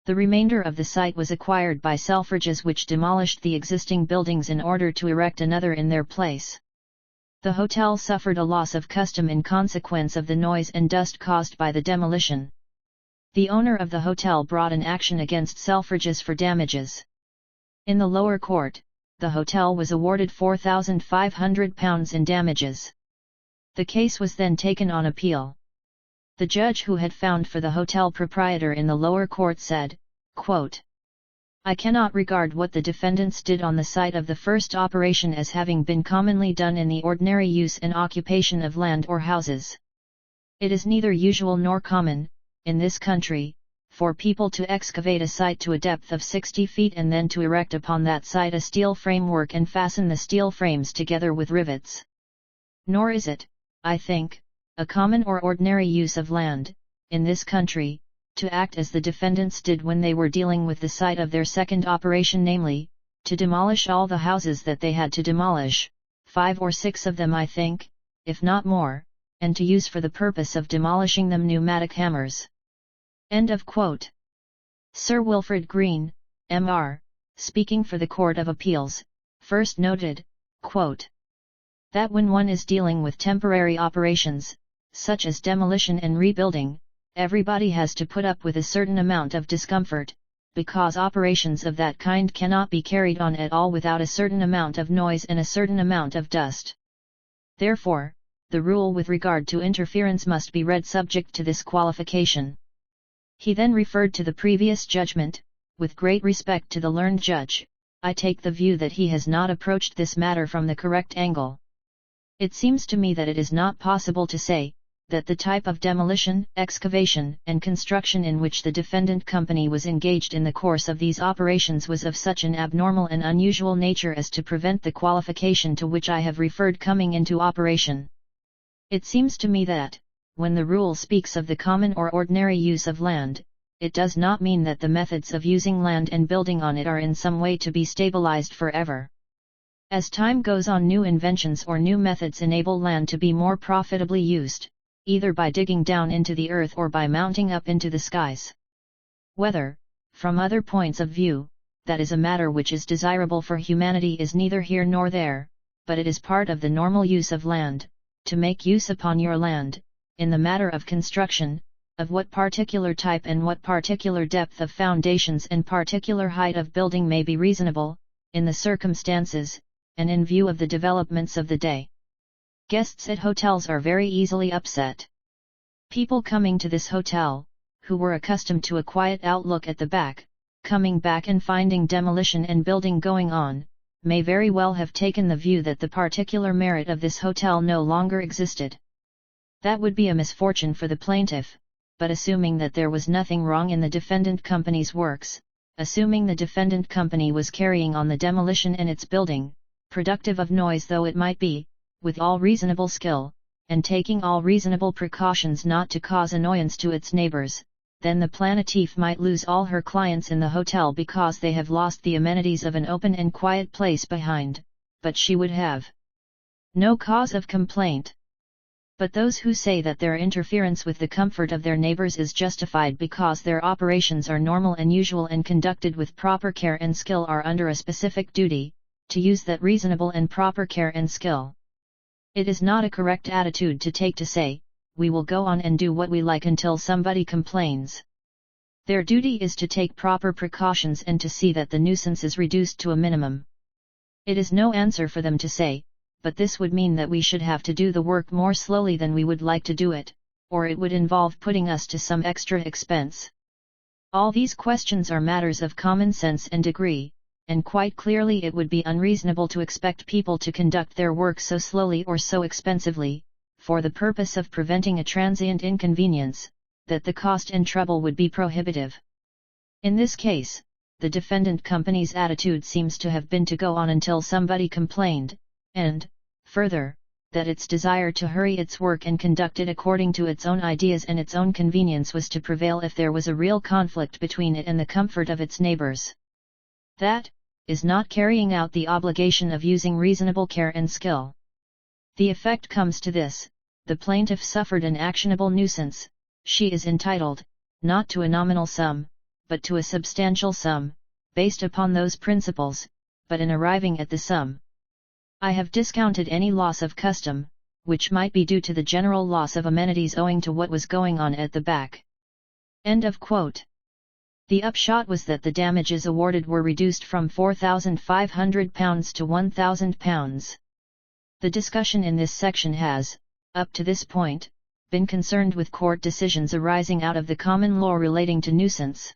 A: The remainder of the site was acquired by Selfridges, which demolished the existing buildings in order to erect another in their place. The hotel suffered a loss of custom in consequence of the noise and dust caused by the demolition. The owner of the hotel brought an action against Selfridges for damages. In the lower court, the hotel was awarded £4,500 in damages. The case was then taken on appeal. The judge who had found for the hotel proprietor in the lower court said, quote, "I cannot regard what the defendants did on the site of the first operation as having been commonly done in the ordinary use and occupation of land or houses. It is neither usual nor common, in this country, for people to excavate a site to a depth of 60 feet and then to erect upon that site a steel framework and fasten the steel frames together with rivets. Nor is it, I think, a common or ordinary use of land, in this country, to act as the defendants did when they were dealing with the site of their second operation, namely, to demolish all the houses that they had to demolish, 5 or 6 of them I think, if not more, and to use for the purpose of demolishing them pneumatic hammers." End of quote. Sir Wilfrid Green, M.R., speaking for the Court of Appeals, first noted, quote, "that when one is dealing with temporary operations, such as demolition and rebuilding, everybody has to put up with a certain amount of discomfort, because operations of that kind cannot be carried on at all without a certain amount of noise and a certain amount of dust. Therefore, the rule with regard to interference must be read subject to this qualification." He then referred to the previous judgment. "With great respect to the learned judge, I take the view that he has not approached this matter from the correct angle. It seems to me that it is not possible to say that the type of demolition, excavation, and construction in which the defendant company was engaged in the course of these operations was of such an abnormal and unusual nature as to prevent the qualification to which I have referred coming into operation. It seems to me that, when the rule speaks of the common or ordinary use of land, it does not mean that the methods of using land and building on it are in some way to be stabilized forever. As time goes on, new inventions or new methods enable land to be more profitably used, either by digging down into the earth or by mounting up into the skies. Whether, from other points of view, that is a matter which is desirable for humanity is neither here nor there, but it is part of the normal use of land, to make use upon your land, in the matter of construction, of what particular type and what particular depth of foundations and particular height of building may be reasonable, in the circumstances, and in view of the developments of the day. Guests at hotels are very easily upset. People coming to this hotel, who were accustomed to a quiet outlook at the back, coming back and finding demolition and building going on, may very well have taken the view that the particular merit of this hotel no longer existed. That would be a misfortune for the plaintiff, but assuming that there was nothing wrong in the defendant company's works, assuming the defendant company was carrying on the demolition and its building, productive of noise though it might be, with all reasonable skill, and taking all reasonable precautions not to cause annoyance to its neighbors, then the plaintiff might lose all her clients in the hotel because they have lost the amenities of an open and quiet place behind, but she would have no cause of complaint. But those who say that their interference with the comfort of their neighbors is justified because their operations are normal and usual and conducted with proper care and skill are under a specific duty, to use that reasonable and proper care and skill. It is not a correct attitude to take to say, we will go on and do what we like until somebody complains. Their duty is to take proper precautions and to see that the nuisance is reduced to a minimum. It is no answer for them to say, but this would mean that we should have to do the work more slowly than we would like to do it, or it would involve putting us to some extra expense. All these questions are matters of common sense and degree, and quite clearly it would be unreasonable to expect people to conduct their work so slowly or so expensively, for the purpose of preventing a transient inconvenience, that the cost and trouble would be prohibitive. In this case, the defendant company's attitude seems to have been to go on until somebody complained, and, further, that its desire to hurry its work and conduct it according to its own ideas and its own convenience was to prevail if there was a real conflict between it and the comfort of its neighbors. That is not carrying out the obligation of using reasonable care and skill. The effect comes to this: the plaintiff suffered an actionable nuisance, she is entitled, not to a nominal sum, but to a substantial sum, based upon those principles, but in arriving at the sum, I have discounted any loss of custom, which might be due to the general loss of amenities owing to what was going on at the back. End of quote. The upshot was that the damages awarded were reduced from £4,500 to £1,000. The discussion in this section has, up to this point, been concerned with court decisions arising out of the common law relating to nuisance.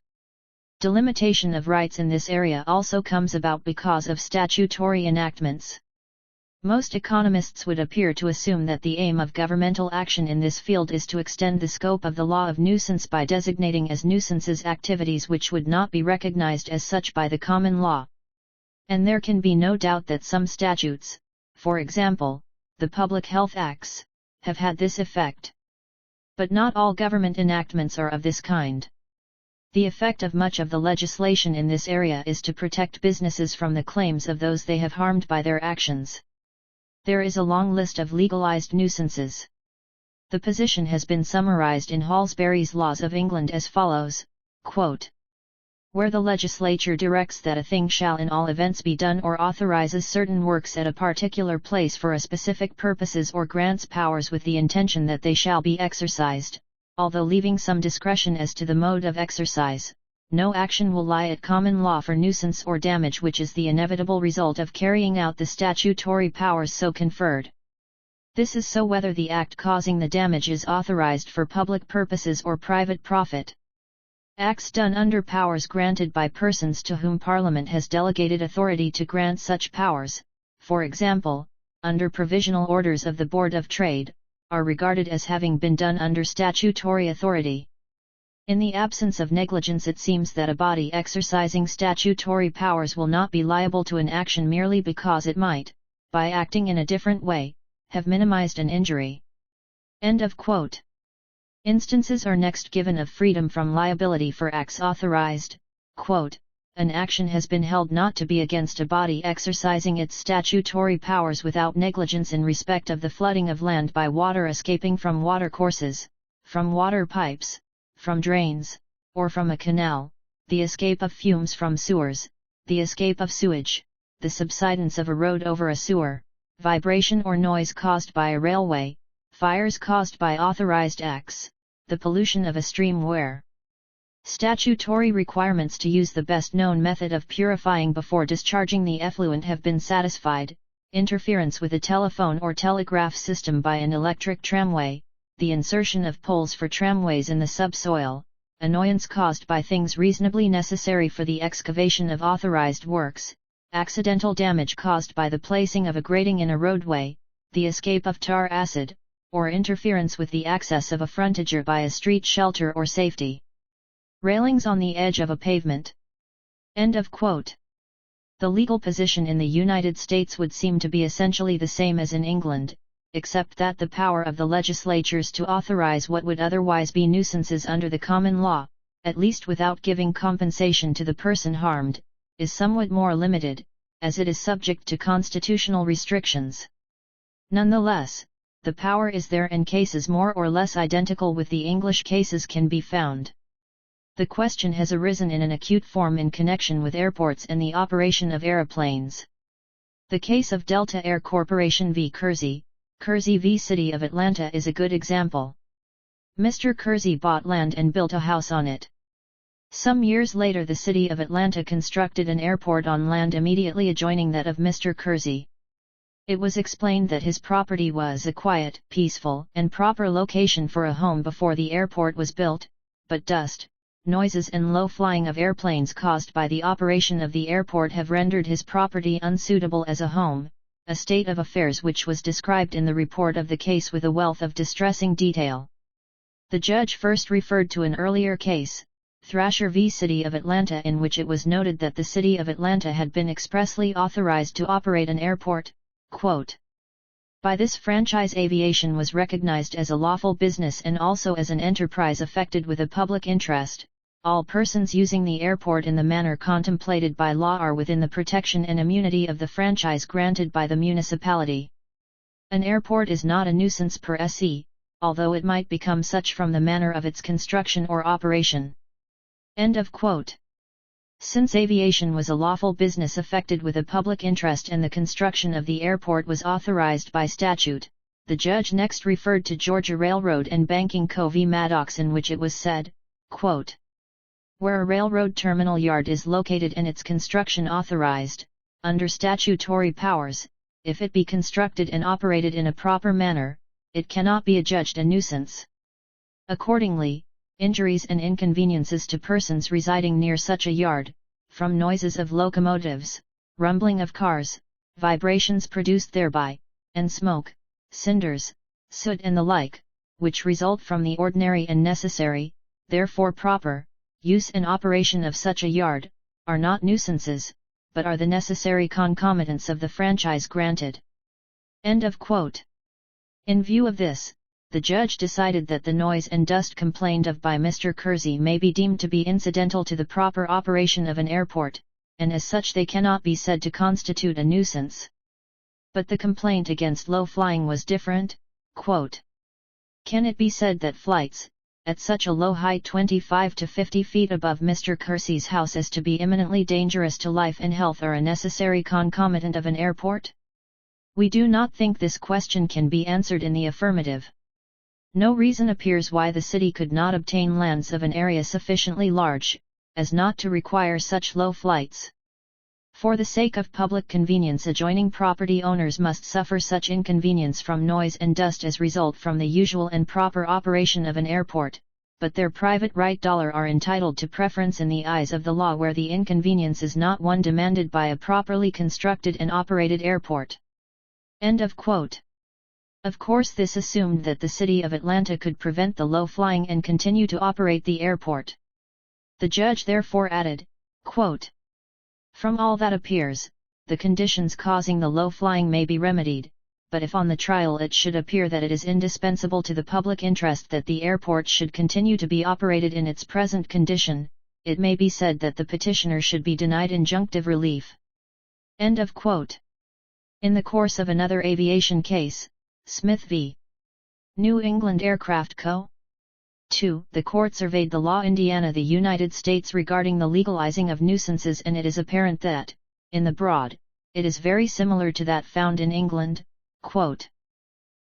A: Delimitation of rights in this area also comes about because of statutory enactments. Most economists would appear to assume that the aim of governmental action in this field is to extend the scope of the law of nuisance by designating as nuisances activities which would not be recognized as such by the common law. And there can be no doubt that some statutes, for example, the Public Health Acts, have had this effect. But not all government enactments are of this kind. The effect of much of the legislation in this area is to protect businesses from the claims of those they have harmed by their actions. There is a long list of legalized nuisances. The position has been summarized in Halsbury's Laws of England as follows, quote, "Where the legislature directs that a thing shall in all events be done or authorizes certain works at a particular place for a specific purposes or grants powers with the intention that they shall be exercised, although leaving some discretion as to the mode of exercise, no action will lie at common law for nuisance or damage which is the inevitable result of carrying out the statutory powers so conferred. This is so whether the act causing the damage is authorized for public purposes or private profit. Acts done under powers granted by persons to whom Parliament has delegated authority to grant such powers, for example, under provisional orders of the Board of Trade, are regarded as having been done under statutory authority. In the absence of negligence, it seems that a body exercising statutory powers will not be liable to an action merely because it might, by acting in a different way, have minimized an injury." End of quote. Instances are next given of freedom from liability for acts authorized, quote, "An action has been held not to be against a body exercising its statutory powers without negligence in respect of the flooding of land by water escaping from watercourses, from water pipes, from drains, or from a canal, the escape of fumes from sewers, the escape of sewage, the subsidence of a road over a sewer, vibration or noise caused by a railway, fires caused by authorized acts, the pollution of a stream where statutory requirements to use the best known method of purifying before discharging the effluent have been satisfied, interference with a telephone or telegraph system by an electric tramway, the insertion of poles for tramways in the subsoil, annoyance caused by things reasonably necessary for the excavation of authorized works, accidental damage caused by the placing of a grating in a roadway, the escape of tar acid, or interference with the access of a frontager by a street shelter or safety railings on the edge of a pavement. End of quote. The legal position in the United States would seem to be essentially the same as in England, except that the power of the legislatures to authorize what would otherwise be nuisances under the common law, at least without giving compensation to the person harmed, is somewhat more limited, as it is subject to constitutional restrictions. Nonetheless, the power is there and cases more or less identical with the English cases can be found. The question has arisen in an acute form in connection with airports and the operation of aeroplanes. The case of Delta Air Corporation v. Kersey, Kersey v. City of Atlanta is a good example. Mr. Kersey bought land and built a house on it. Some years later the City of Atlanta constructed an airport on land immediately adjoining that of Mr. Kersey. It was explained that his property was a quiet, peaceful, and proper location for a home before the airport was built, but dust, noises and low flying of airplanes caused by the operation of the airport have rendered his property unsuitable as a home, a state of affairs which was described in the report of the case with a wealth of distressing detail. The judge first referred to an earlier case, Thrasher v. City of Atlanta, in which it was noted that the City of Atlanta had been expressly authorized to operate an airport, quote, by this franchise aviation was recognized as a lawful business and also as an enterprise affected with a public interest. All persons using the airport in the manner contemplated by law are within the protection and immunity of the franchise granted by the municipality. An airport is not a nuisance per se, although it might become such from the manner of its construction or operation. End of quote. Since aviation was a lawful business affected with a public interest and the construction of the airport was authorized by statute, the judge next referred to Georgia Railroad and Banking Co. v. Maddox, in which it was said, quote, where a railroad terminal yard is located and its construction authorized, under statutory powers, if it be constructed and operated in a proper manner, it cannot be adjudged a nuisance. Accordingly, injuries and inconveniences to persons residing near such a yard, from noises of locomotives, rumbling of cars, vibrations produced thereby, and smoke, cinders, soot and the like, which result from the ordinary and necessary, therefore proper, use and operation of such a yard, are not nuisances, but are the necessary concomitants of the franchise granted. End of quote. In view of this, the judge decided that the noise and dust complained of by Mr. Kersey may be deemed to be incidental to the proper operation of an airport, and as such they cannot be said to constitute a nuisance. But the complaint against low flying was different, quote, can it be said that flights, at such a low height 25 to 50 feet above Mr. Kersey's house as to be imminently dangerous to life and health are a necessary concomitant of an airport? We do not think this question can be answered in the affirmative. No reason appears why the city could not obtain lands of an area sufficiently large, as not to require such low flights. For the sake of public convenience, adjoining property owners must suffer such inconvenience from noise and dust as result from the usual and proper operation of an airport, but their private right are entitled to preference in the eyes of the law where the inconvenience is not one demanded by a properly constructed and operated airport. End of quote. Of course, this assumed that the City of Atlanta could prevent the low flying and continue to operate the airport. The judge therefore added, quote, from all that appears, the conditions causing the low flying may be remedied, but if on the trial it should appear that it is indispensable to the public interest that the airport should continue to be operated in its present condition, it may be said that the petitioner should be denied injunctive relief. End of quote. In the course of another aviation case, Smith v. New England Aircraft Co. 2. The court surveyed the law Indiana, the United States regarding the legalizing of nuisances, and it is apparent that, in the broad, it is very similar to that found in England, quote,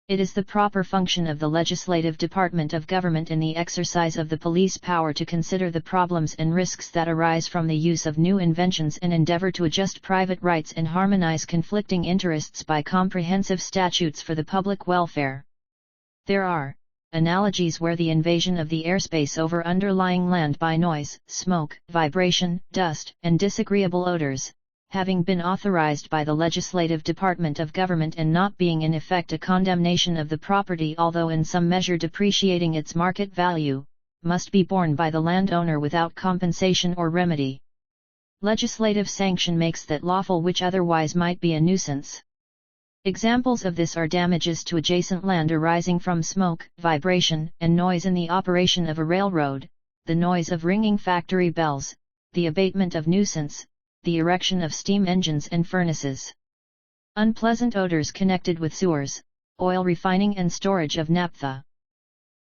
A: "It is the proper function of the legislative department of government in the exercise of the police power to consider the problems and risks that arise from the use of new inventions and endeavor to adjust private rights and harmonize conflicting interests by comprehensive statutes for the public welfare." There are analogies where the invasion of the airspace over underlying land by noise, smoke, vibration, dust, and disagreeable odors, having been authorized by the legislative department of government and not being in effect a condemnation of the property although in some measure depreciating its market value, must be borne by the landowner without compensation or remedy. Legislative sanction makes that lawful which otherwise might be a nuisance. Examples of this are damages to adjacent land arising from smoke, vibration, and noise in the operation of a railroad, the noise of ringing factory bells, the abatement of nuisance, the erection of steam engines and furnaces. Unpleasant odors connected with sewers, oil refining and storage of naphtha.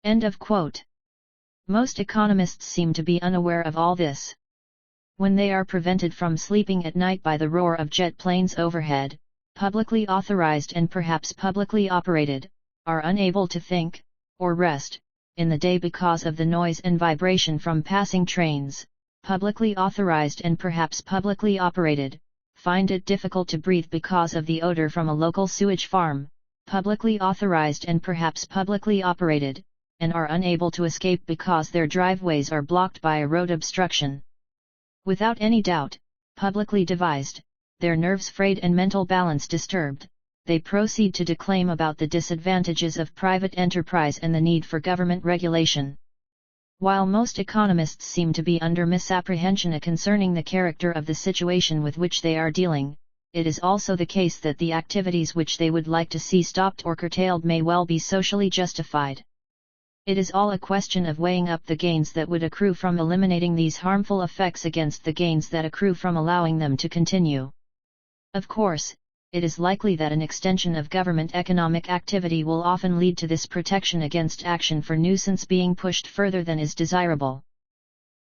A: End of quote. Most economists seem to be unaware of all this. When they are prevented from sleeping at night by the roar of jet planes overhead, publicly authorized and perhaps publicly operated, are unable to think, or rest, in the day because of the noise and vibration from passing trains, publicly authorized and perhaps publicly operated, find it difficult to breathe because of the odor from a local sewage farm, publicly authorized and perhaps publicly operated, and are unable to escape because their driveways are blocked by a road obstruction. Without any doubt, publicly devised, their nerves frayed and mental balance disturbed, they proceed to declaim about the disadvantages of private enterprise and the need for government regulation. While most economists seem to be under misapprehension concerning the character of the situation with which they are dealing, it is also the case that the activities which they would like to see stopped or curtailed may well be socially justified. It is all a question of weighing up the gains that would accrue from eliminating these harmful effects against the gains that accrue from allowing them to continue. Of course, it is likely that an extension of government economic activity will often lead to this protection against action for nuisance being pushed further than is desirable.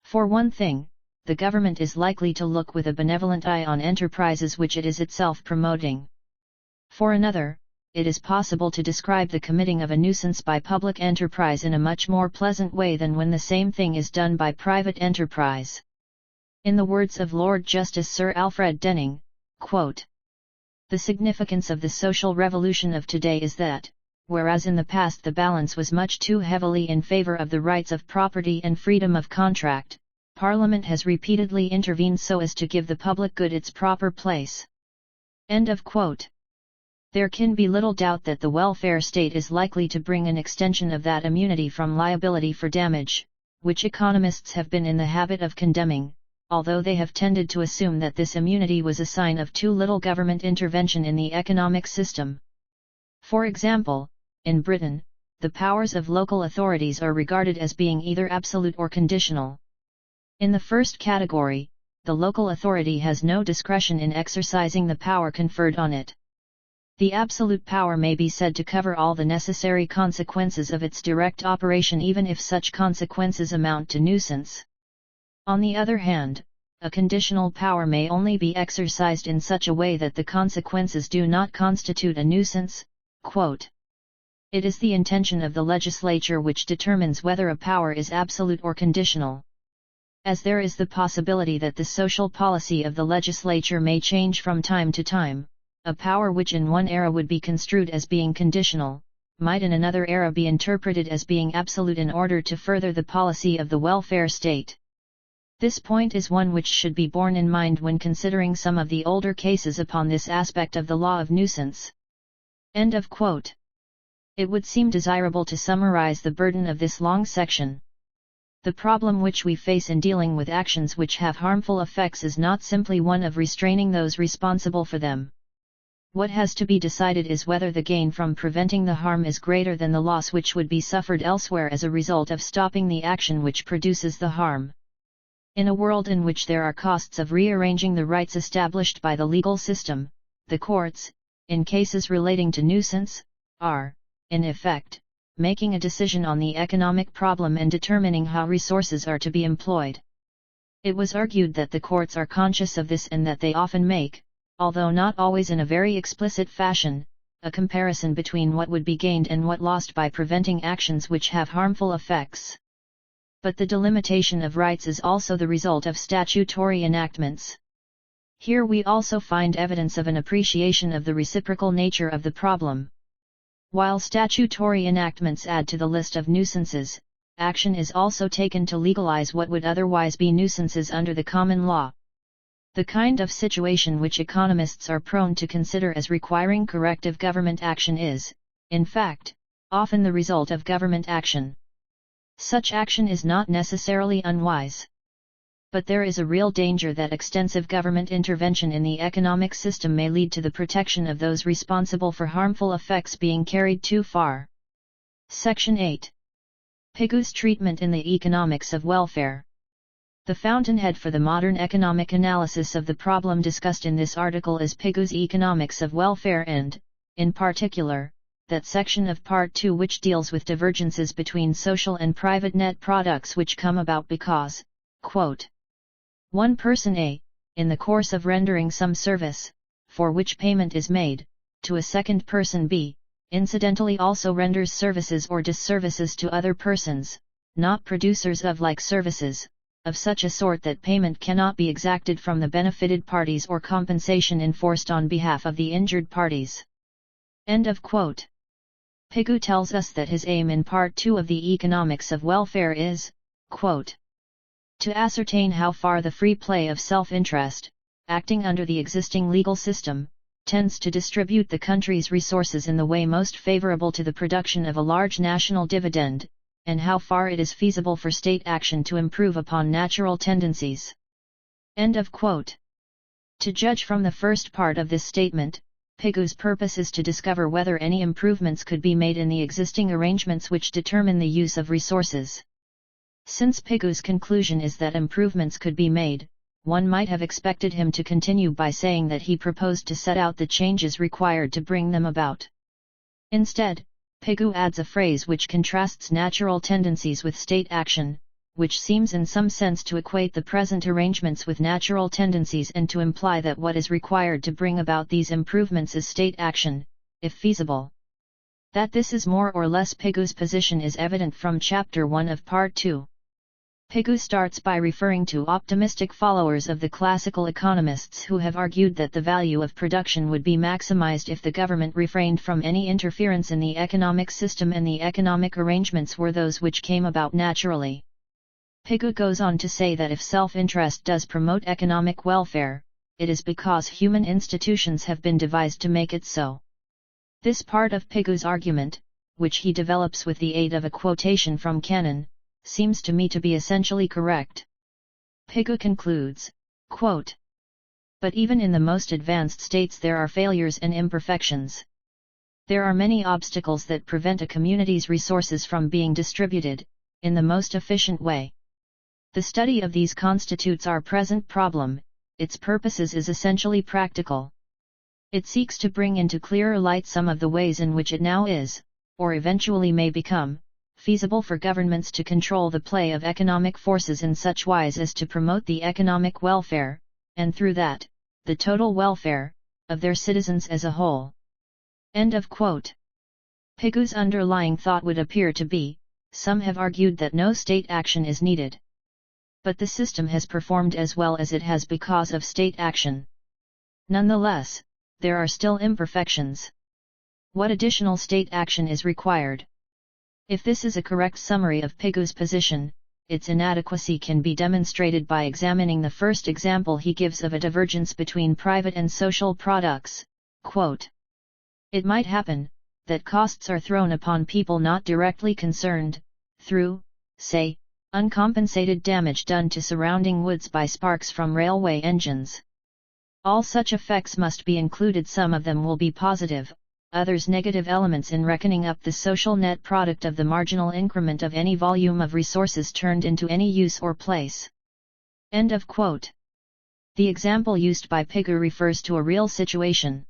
A: For one thing, the government is likely to look with a benevolent eye on enterprises which it is itself promoting. For another, it is possible to describe the committing of a nuisance by public enterprise in a much more pleasant way than when the same thing is done by private enterprise. In the words of Lord Justice Sir Alfred Denning, quote, "The significance of the social revolution of today is that, whereas in the past the balance was much too heavily in favor of the rights of property and freedom of contract, Parliament has repeatedly intervened so as to give the public good its proper place." End of quote. There can be little doubt that the welfare state is likely to bring an extension of that immunity from liability for damage, which economists have been in the habit of condemning, although they have tended to assume that this immunity was a sign of too little government intervention in the economic system. For example, in Britain, the powers of local authorities are regarded as being either absolute or conditional. In the first category, the local authority has no discretion in exercising the power conferred on it. The absolute power may be said to cover all the necessary consequences of its direct operation even if such consequences amount to nuisance. On the other hand, a conditional power may only be exercised in such a way that the consequences do not constitute a nuisance. Quote, "It is the intention of the legislature which determines whether a power is absolute or conditional. As there is the possibility that the social policy of the legislature may change from time to time, a power which in one era would be construed as being conditional, might in another era be interpreted as being absolute in order to further the policy of the welfare state. This point is one which should be borne in mind when considering some of the older cases upon this aspect of the law of nuisance." End of quote. It would seem desirable to summarize the burden of this long section. The problem which we face in dealing with actions which have harmful effects is not simply one of restraining those responsible for them. What has to be decided is whether the gain from preventing the harm is greater than the loss which would be suffered elsewhere as a result of stopping the action which produces the harm. In a world in which there are costs of rearranging the rights established by the legal system, the courts, in cases relating to nuisance, are, in effect, making a decision on the economic problem and determining how resources are to be employed. It was argued that the courts are conscious of this and that they often make, although not always in a very explicit fashion, a comparison between what would be gained and what lost by preventing actions which have harmful effects. But the delimitation of rights is also the result of statutory enactments. Here we also find evidence of an appreciation of the reciprocal nature of the problem. While statutory enactments add to the list of nuisances, action is also taken to legalize what would otherwise be nuisances under the common law. The kind of situation which economists are prone to consider as requiring corrective government action is, in fact, often the result of government action. Such action is not necessarily unwise. But there is a real danger that extensive government intervention in the economic system may lead to the protection of those responsible for harmful effects being carried too far. Section 8. Pigou's treatment in the economics of welfare. The fountainhead for the modern economic analysis of the problem discussed in this article is Pigou's Economics of Welfare and, in particular, that section of Part 2 which deals with divergences between social and private net products which come about because, quote, one person A, in the course of rendering some service, for which payment is made, to a second person B, incidentally also renders services or disservices to other persons, not producers of like services, of such a sort that payment cannot be exacted from the benefited parties or compensation enforced on behalf of the injured parties. End of quote. Pigou tells us that his aim in Part 2 of the Economics of Welfare is, quote, to ascertain how far the free play of self-interest, acting under the existing legal system, tends to distribute the country's resources in the way most favorable to the production of a large national dividend, and how far it is feasible for state action to improve upon natural tendencies. End of quote. To judge from the first part of this statement, Pigou's purpose is to discover whether any improvements could be made in the existing arrangements which determine the use of resources. Since Pigou's conclusion is that improvements could be made, one might have expected him to continue by saying that he proposed to set out the changes required to bring them about. Instead, Pigou adds a phrase which contrasts natural tendencies with state action, which seems in some sense to equate the present arrangements with natural tendencies and to imply that what is required to bring about these improvements is state action, if feasible. That this is more or less Pigou's position is evident from Chapter 1 of Part 2. Pigou starts by referring to optimistic followers of the classical economists who have argued that the value of production would be maximized if the government refrained from any interference in the economic system and the economic arrangements were those which came about naturally. Pigou goes on to say that if self-interest does promote economic welfare, it is because human institutions have been devised to make it so. This part of Pigou's argument, which he develops with the aid of a quotation from Cannon, seems to me to be essentially correct. Pigou concludes, quote, but even in the most advanced states there are failures and imperfections. There are many obstacles that prevent a community's resources from being distributed, in the most efficient way. The study of these constitutes our present problem, its purposes is essentially practical. It seeks to bring into clearer light some of the ways in which it now is, or eventually may become, feasible for governments to control the play of economic forces in such wise as to promote the economic welfare, and through that, the total welfare, of their citizens as a whole. End of quote. Pigou's underlying thought would appear to be, some have argued that no state action is needed. But the system has performed as well as it has because of state action. Nonetheless, there are still imperfections. What additional state action is required? If this is a correct summary of Pigou's position, its inadequacy can be demonstrated by examining the first example he gives of a divergence between private and social products. Quote, it might happen, that costs are thrown upon people not directly concerned, through, say, uncompensated damage done to surrounding woods by sparks from railway engines. All such effects must be included. Some of them will be positive, others negative elements in reckoning up the social net product of the marginal increment of any volume of resources turned into any use or place. End of quote. The example used by Pigou refers to a real situation.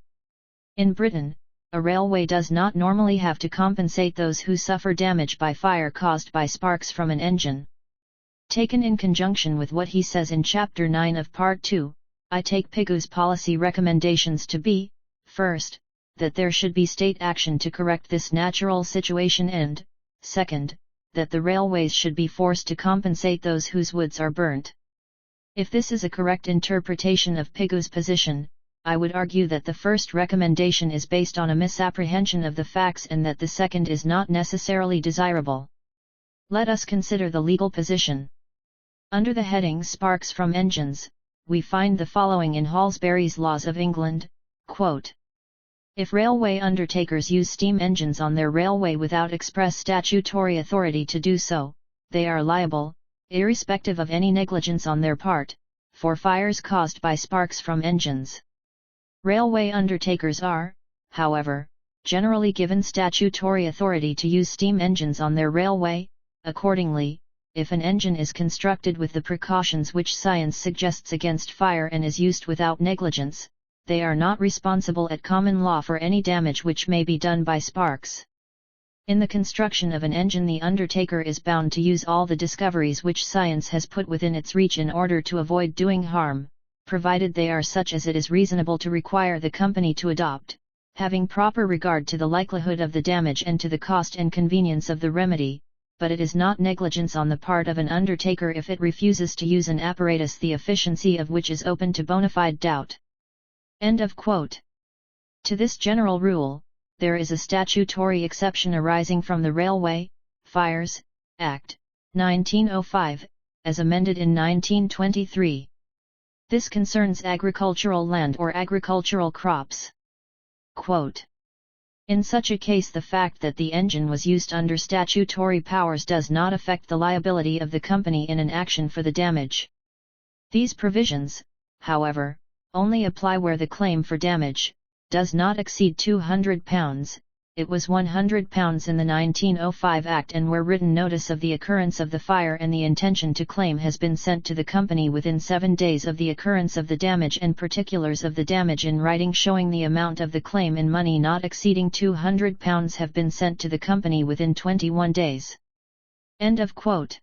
A: In Britain, a railway does not normally have to compensate those who suffer damage by fire caused by sparks from an engine. Taken in conjunction with what he says in Chapter 9 of Part 2, I take Pigou's policy recommendations to be, first, that there should be state action to correct this natural situation and, second, that the railways should be forced to compensate those whose woods are burnt. If this is a correct interpretation of Pigou's position, I would argue that the first recommendation is based on a misapprehension of the facts and that the second is not necessarily desirable. Let us consider the legal position. Under the heading Sparks from Engines, we find the following in Halsbury's Laws of England, quote, "If railway undertakers use steam engines on their railway without express statutory authority to do so, they are liable, irrespective of any negligence on their part, for fires caused by sparks from engines. Railway undertakers are, however, generally given statutory authority to use steam engines on their railway. Accordingly, if an engine is constructed with the precautions which science suggests against fire and is used without negligence, they are not responsible at common law for any damage which may be done by sparks. In the construction of an engine, the undertaker is bound to use all the discoveries which science has put within its reach in order to avoid doing harm, provided they are such as it is reasonable to require the company to adopt, having proper regard to the likelihood of the damage and to the cost and convenience of the remedy, but it is not negligence on the part of an undertaker if it refuses to use an apparatus the efficiency of which is open to bona fide doubt." End of quote. To this general rule, there is a statutory exception arising from the Railway, Fires, Act, 1905, as amended in 1923. This concerns agricultural land or agricultural crops. Quote, "In such a case, the fact that the engine was used under statutory powers does not affect the liability of the company in an action for the damage. These provisions, however, only apply where the claim for damage does not exceed £200, it was £100 in the 1905 Act, and where written notice of the occurrence of the fire and the intention to claim has been sent to the company within 7 days of the occurrence of the damage, and particulars of the damage in writing showing the amount of the claim in money not exceeding £200 have been sent to the company within 21 days. End of quote.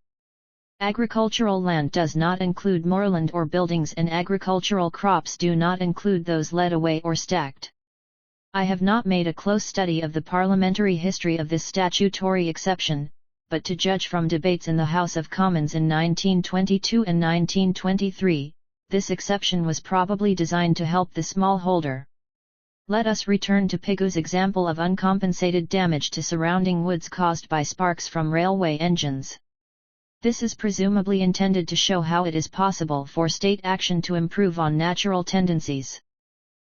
A: Agricultural land does not include moorland or buildings, and agricultural crops do not include those led away or stacked. I have not made a close study of the parliamentary history of this statutory exception, but to judge from debates in the House of Commons in 1922 and 1923, this exception was probably designed to help the smallholder. Let us return to Pigou's example of uncompensated damage to surrounding woods caused by sparks from railway engines. This is presumably intended to show how it is possible for state action to improve on natural tendencies.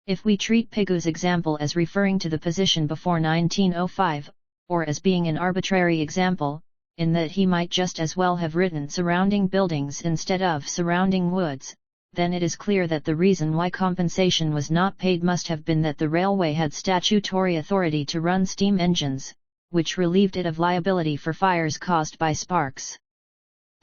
A: If we treat Pigou's example as referring to the position before 1905, or as being an arbitrary example, in that he might just as well have written surrounding buildings instead of surrounding woods, then it is clear that the reason why compensation was not paid must have been that the railway had statutory authority to run steam engines, which relieved it of liability for fires caused by sparks.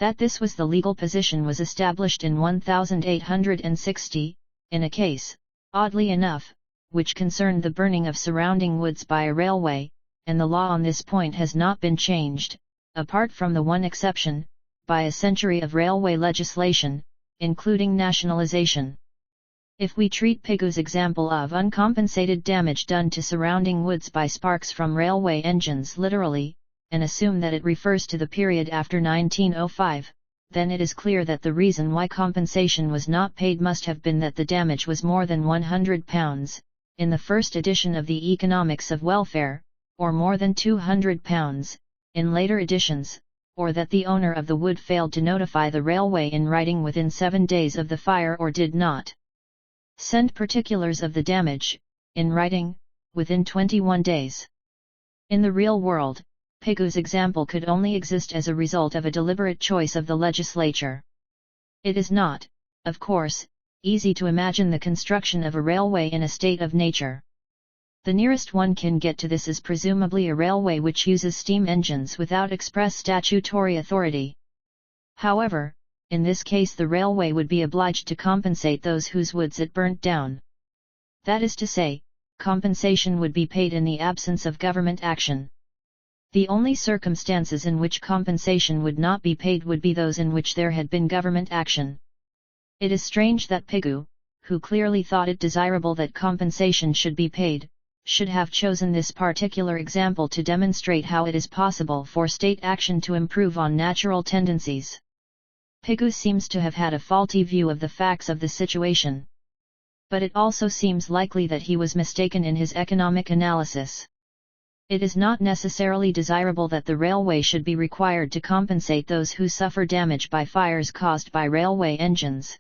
A: That this was the legal position was established in 1860, in a case, oddly enough, which concerned the burning of surrounding woods by a railway, and the law on this point has not been changed, apart from the one exception, by a century of railway legislation, including nationalization. If we treat Pigou's example of uncompensated damage done to surrounding woods by sparks from railway engines literally, and assume that it refers to the period after 1905, then it is clear that the reason why compensation was not paid must have been that the damage was more than £100, in the first edition of the Economics of Welfare, or more than £200, in later editions, or that the owner of the wood failed to notify the railway in writing within 7 days of the fire, or did not send particulars of the damage, in writing, within 21 days. In the real world, Pigou's example could only exist as a result of a deliberate choice of the legislature. It is not, of course, easy to imagine the construction of a railway in a state of nature. The nearest one can get to this is presumably a railway which uses steam engines without express statutory authority. However, in this case the railway would be obliged to compensate those whose woods it burnt down. That is to say, compensation would be paid in the absence of government action. The only circumstances in which compensation would not be paid would be those in which there had been government action. It is strange that Pigou, who clearly thought it desirable that compensation should be paid, should have chosen this particular example to demonstrate how it is possible for state action to improve on natural tendencies. Pigou seems to have had a faulty view of the facts of the situation. But it also seems likely that he was mistaken in his economic analysis. It is not necessarily desirable that the railway should be required to compensate those who suffer damage by fires caused by railway engines.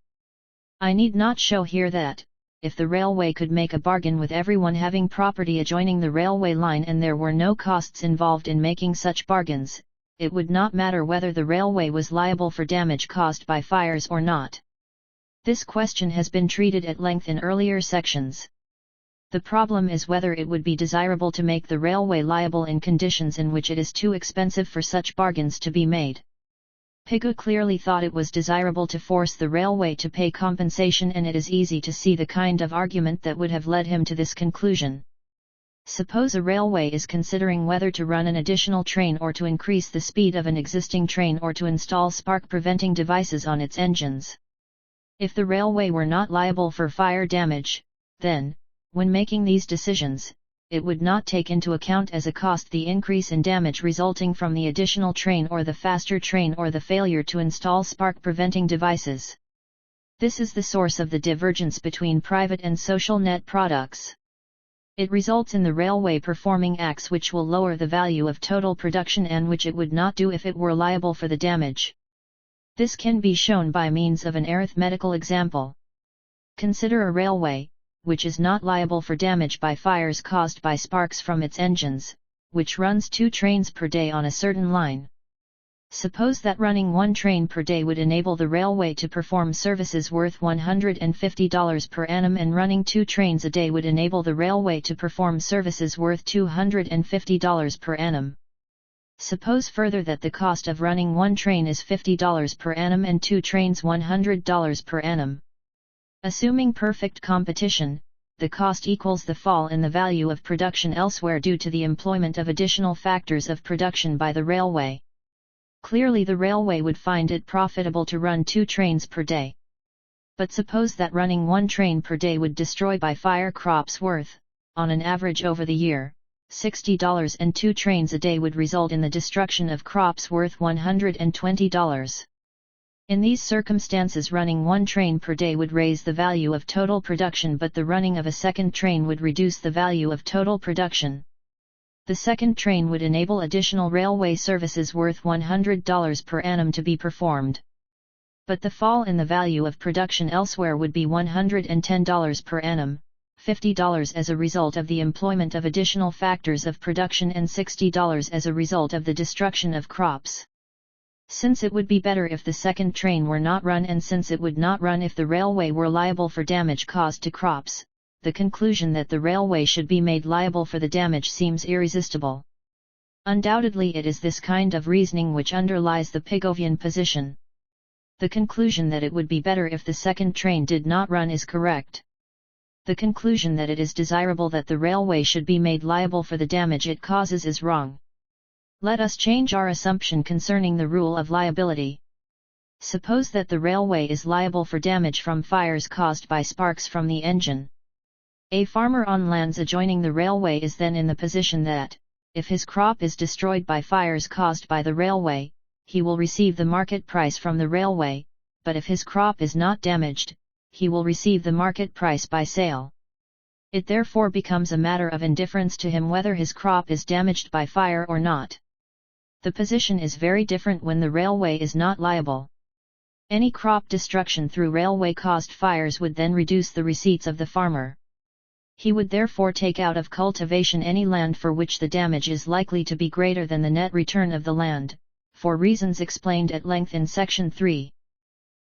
A: I need not show here that, if the railway could make a bargain with everyone having property adjoining the railway line and there were no costs involved in making such bargains, it would not matter whether the railway was liable for damage caused by fires or not. This question has been treated at length in earlier sections. The problem is whether it would be desirable to make the railway liable in conditions in which it is too expensive for such bargains to be made. Pigou clearly thought it was desirable to force the railway to pay compensation, and it is easy to see the kind of argument that would have led him to this conclusion. Suppose a railway is considering whether to run an additional train or to increase the speed of an existing train or to install spark-preventing devices on its engines. If the railway were not liable for fire damage, then, when making these decisions, it would not take into account as a cost the increase in damage resulting from the additional train or the faster train or the failure to install spark-preventing devices. This is the source of the divergence between private and social net products. It results in the railway performing acts which will lower the value of total production and which it would not do if it were liable for the damage. This can be shown by means of an arithmetical example. Consider a railway, which is not liable for damage by fires caused by sparks from its engines, which runs 2 trains per day on a certain line. Suppose that running 1 train per day would enable the railway to perform services worth $150 per annum, and running 2 trains a day would enable the railway to perform services worth $250 per annum. Suppose further that the cost of running 1 train is $50 per annum and 2 trains $100 per annum. Assuming perfect competition, the cost equals the fall in the value of production elsewhere due to the employment of additional factors of production by the railway. Clearly the railway would find it profitable to run 2 trains per day. But suppose that running 1 train per day would destroy by fire crops worth, on an average over the year, $60, and 2 trains a day would result in the destruction of crops worth $120. In these circumstances, running 1 train per day would raise the value of total production, but the running of a second train would reduce the value of total production. The second train would enable additional railway services worth $100 per annum to be performed. But the fall in the value of production elsewhere would be $110 per annum, $50 as a result of the employment of additional factors of production, and $60 as a result of the destruction of crops. Since it would be better if the second train were not run, and since it would not run if the railway were liable for damage caused to crops, the conclusion that the railway should be made liable for the damage seems irresistible. Undoubtedly it is this kind of reasoning which underlies the Pigouvian position. The conclusion that it would be better if the second train did not run is correct. The conclusion that it is desirable that the railway should be made liable for the damage it causes is wrong. Let us change our assumption concerning the rule of liability. Suppose that the railway is liable for damage from fires caused by sparks from the engine. A farmer on lands adjoining the railway is then in the position that, if his crop is destroyed by fires caused by the railway, he will receive the market price from the railway, but if his crop is not damaged, he will receive the market price by sale. It therefore becomes a matter of indifference to him whether his crop is damaged by fire or not. The position is very different when the railway is not liable. Any crop destruction through railway-caused fires would then reduce the receipts of the farmer. He would therefore take out of cultivation any land for which the damage is likely to be greater than the net return of the land, for reasons explained at length in Section 3.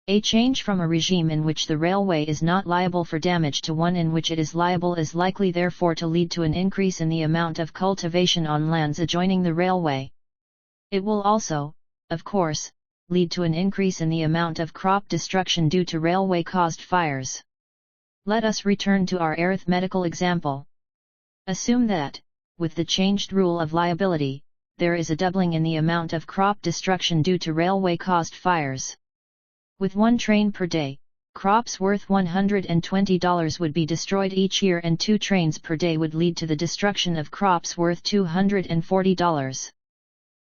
A: A change from a regime in which the railway is not liable for damage to one in which it is liable is likely therefore to lead to an increase in the amount of cultivation on lands adjoining the railway. It will also, of course, lead to an increase in the amount of crop destruction due to railway-caused fires. Let us return to our arithmetical example. Assume that, with the changed rule of liability, there is a doubling in the amount of crop destruction due to railway-caused fires. With 1 train per day, crops worth $120 would be destroyed each year and 2 trains per day would lead to the destruction of crops worth $240.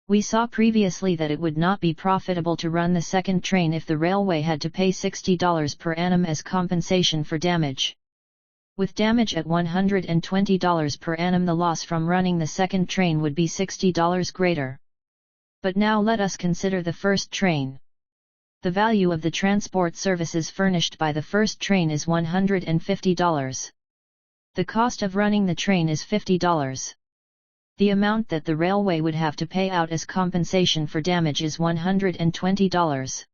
A: We saw previously that it would not be profitable to run the second train if the railway had to pay $60 per annum as compensation for damage. With damage at $120 per annum, the loss from running the second train would be $60 greater. But now let us consider the first train. The value of the transport services furnished by the first train is $150. The cost of running the train is $50. The amount that the railway would have to pay out as compensation for damage is $120.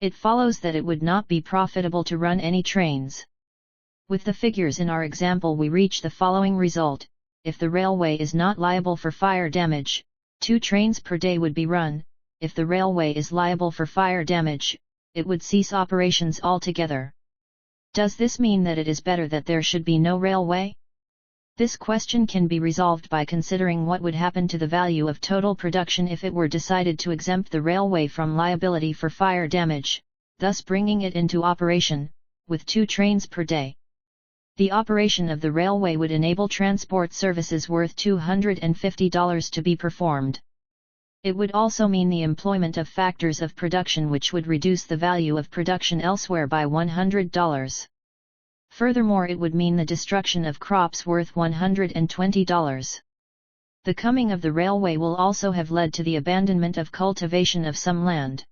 A: It follows that it would not be profitable to run any trains. With the figures in our example, we reach the following result: if the railway is not liable for fire damage, 2 trains per day would be run. If the railway is liable for fire damage, it would cease operations altogether. Does this mean that it is better that there should be no railway? This question can be resolved by considering what would happen to the value of total production if it were decided to exempt the railway from liability for fire damage, thus bringing it into operation, with 2 trains per day. The operation of the railway would enable transport services worth $250 to be performed. It would also mean the employment of factors of production which would reduce the value of production elsewhere by $100. Furthermore, it would mean the destruction of crops worth $120. The coming of the railway will also have led to the abandonment of cultivation of some land.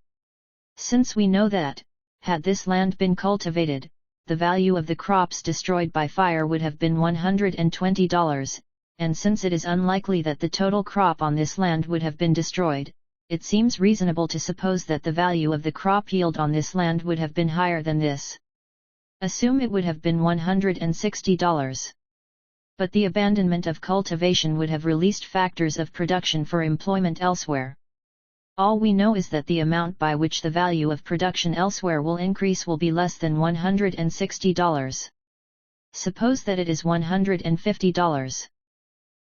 A: Since we know that, had this land been cultivated, the value of the crops destroyed by fire would have been $120, and since it is unlikely that the total crop on this land would have been destroyed, it seems reasonable to suppose that the value of the crop yield on this land would have been higher than this. Assume it would have been $160. But the abandonment of cultivation would have released factors of production for employment elsewhere. All we know is that the amount by which the value of production elsewhere will increase will be less than $160. Suppose that it is $150.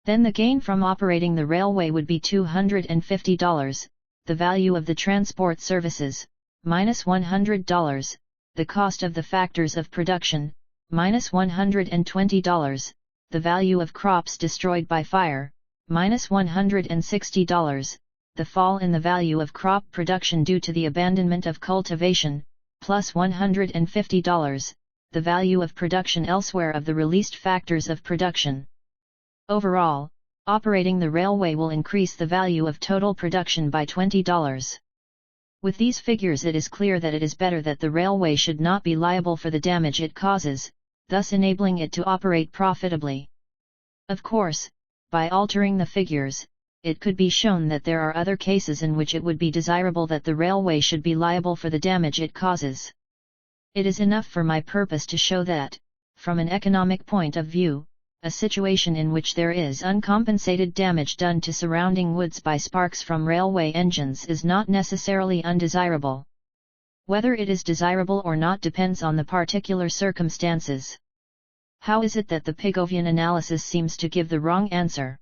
A: Then the gain from operating the railway would be $250, the value of the transport services, minus $100, the cost of the factors of production, minus $120, the value of crops destroyed by fire, minus $160, the fall in the value of crop production due to the abandonment of cultivation, plus $150, the value of production elsewhere of the released factors of production. Overall, operating the railway will increase the value of total production by $20. With these figures, it is clear that it is better that the railway should not be liable for the damage it causes, thus enabling it to operate profitably. Of course, by altering the figures, it could be shown that there are other cases in which it would be desirable that the railway should be liable for the damage it causes. It is enough for my purpose to show that, from an economic point of view, a situation in which there is uncompensated damage done to surrounding woods by sparks from railway engines is not necessarily undesirable. Whether it is desirable or not depends on the particular circumstances. How is it that the Pigovian analysis seems to give the wrong answer?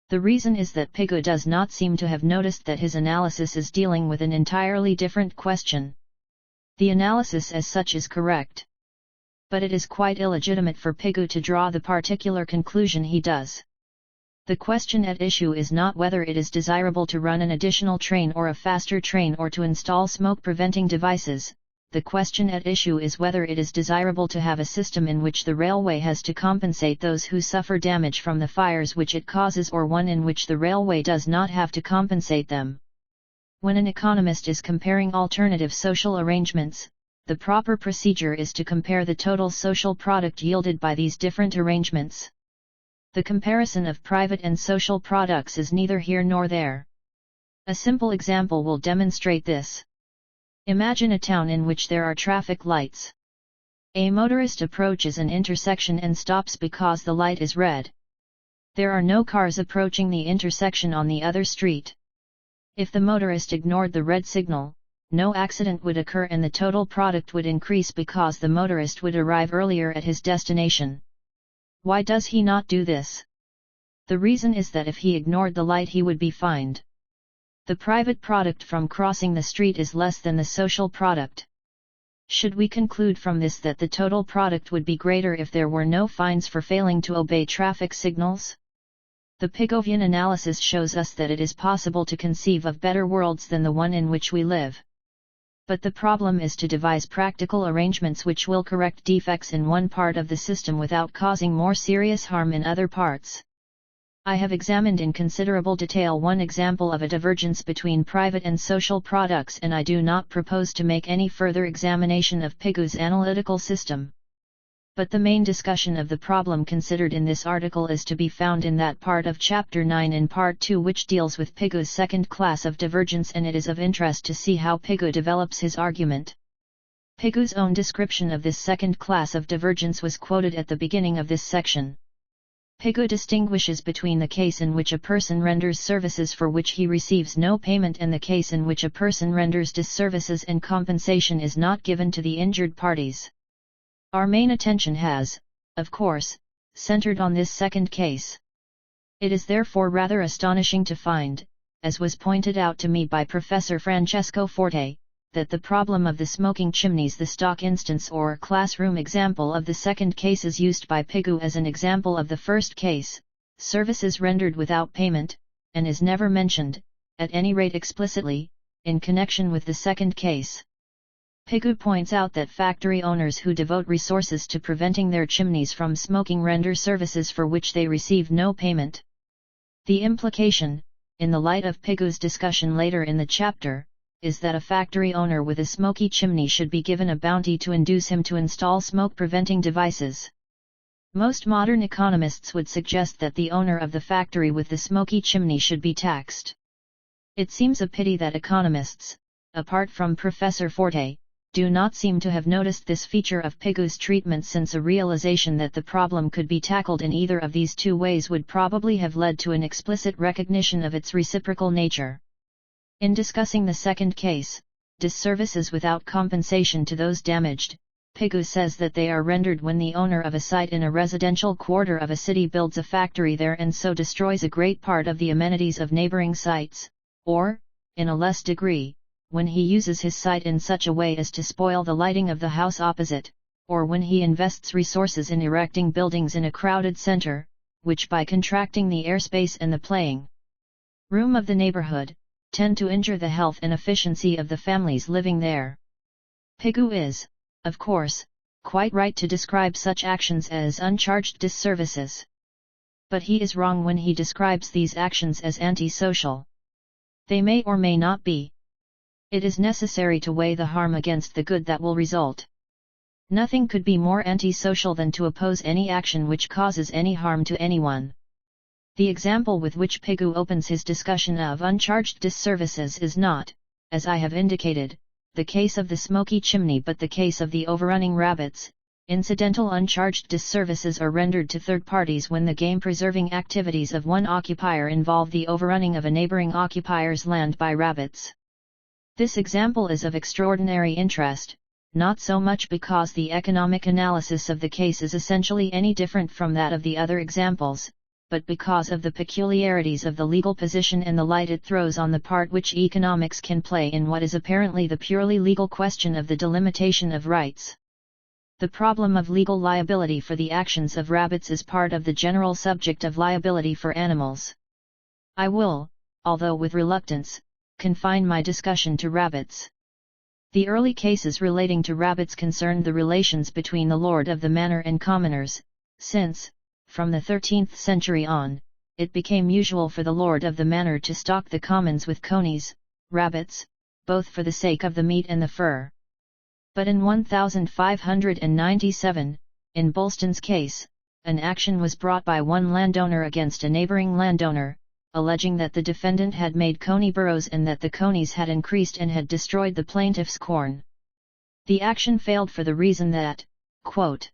A: The reason is that Pigou does not seem to have noticed that his analysis is dealing with an entirely different question. The analysis as such is correct. But it is quite illegitimate for Pigou to draw the particular conclusion he does. The question at issue is not whether it is desirable to run an additional train or a faster train or to install smoke-preventing devices. The question at issue is whether it is desirable to have a system in which the railway has to compensate those who suffer damage from the fires which it causes, or one in which the railway does not have to compensate them. When an economist is comparing alternative social arrangements, the proper procedure is to compare the total social product yielded by these different arrangements. The comparison of private and social products is neither here nor there. A simple example will demonstrate this. Imagine a town in which there are traffic lights. A motorist approaches an intersection and stops because the light is red. There are no cars approaching the intersection on the other street. If the motorist ignored the red signal, no accident would occur and the total product would increase because the motorist would arrive earlier at his destination. Why does he not do this? The reason is that if he ignored the light he would be fined. The private product from crossing the street is less than the social product. Should we conclude from this that the total product would be greater if there were no fines for failing to obey traffic signals? The Pigovian analysis shows us that it is possible to conceive of better worlds than the one in which we live. But the problem is to devise practical arrangements which will correct defects in one part of the system without causing more serious harm in other parts. I have examined in considerable detail one example of a divergence between private and social products, and I do not propose to make any further examination of Pigou's analytical system. But the main discussion of the problem considered in this article is to be found in that part of Chapter 9 in Part 2 which deals with Pigou's second class of divergence, and it is of interest to see how Pigou develops his argument. Pigou's own description of this second class of divergence was quoted at the beginning of this section. Pigou distinguishes between the case in which a person renders services for which he receives no payment and the case in which a person renders disservices and compensation is not given to the injured parties. Our main attention has, of course, centered on this second case. It is therefore rather astonishing to find, as was pointed out to me by Professor Francesco Forte, that the problem of the smoking chimneys, the stock instance or classroom example of the second case, is used by Pigou as an example of the first case, services rendered without payment, and is never mentioned, at any rate explicitly, in connection with the second case. Pigou points out that factory owners who devote resources to preventing their chimneys from smoking render services for which they receive no payment. The implication, in the light of Pigou's discussion later in the chapter, is that a factory owner with a smoky chimney should be given a bounty to induce him to install smoke-preventing devices. Most modern economists would suggest that the owner of the factory with the smoky chimney should be taxed. It seems a pity that economists, apart from Professor Forte, do not seem to have noticed this feature of Pigou's treatment, since a realization that the problem could be tackled in either of these two ways would probably have led to an explicit recognition of its reciprocal nature. In discussing the second case, disservices without compensation to those damaged, Pigou says that they are rendered when the owner of a site in a residential quarter of a city builds a factory there and so destroys a great part of the amenities of neighboring sites, or, in a less degree, when he uses his site in such a way as to spoil the lighting of the house opposite, or when he invests resources in erecting buildings in a crowded center, which by contracting the airspace and the playing room of the neighborhood, tend to injure the health and efficiency of the families living there. Pigou is, of course, quite right to describe such actions as uncharged disservices. But he is wrong when he describes these actions as antisocial. They may or may not be. It is necessary to weigh the harm against the good that will result. Nothing could be more antisocial than to oppose any action which causes any harm to anyone. The example with which Pigou opens his discussion of uncharged disservices is not, as I have indicated, the case of the smoky chimney but the case of the overrunning rabbits. Incidental uncharged disservices are rendered to third parties when the game-preserving activities of one occupier involve the overrunning of a neighboring occupier's land by rabbits. This example is of extraordinary interest, not so much because the economic analysis of the case is essentially any different from that of the other examples, but because of the peculiarities of the legal position and the light it throws on the part which economics can play in what is apparently the purely legal question of the delimitation of rights. The problem of legal liability for the actions of rabbits is part of the general subject of liability for animals. I will, although with reluctance, confine my discussion to rabbits. The early cases relating to rabbits concerned the relations between the lord of the manor and commoners, since, from the 13th century on, it became usual for the lord of the manor to stock the commons with conies, rabbits, both for the sake of the meat and the fur. But in 1597, in Bolston's case, an action was brought by one landowner against a neighboring landowner, alleging that the defendant had made coney burrows and that the conies had increased and had destroyed the plaintiff's corn. The action failed for the reason that, quote,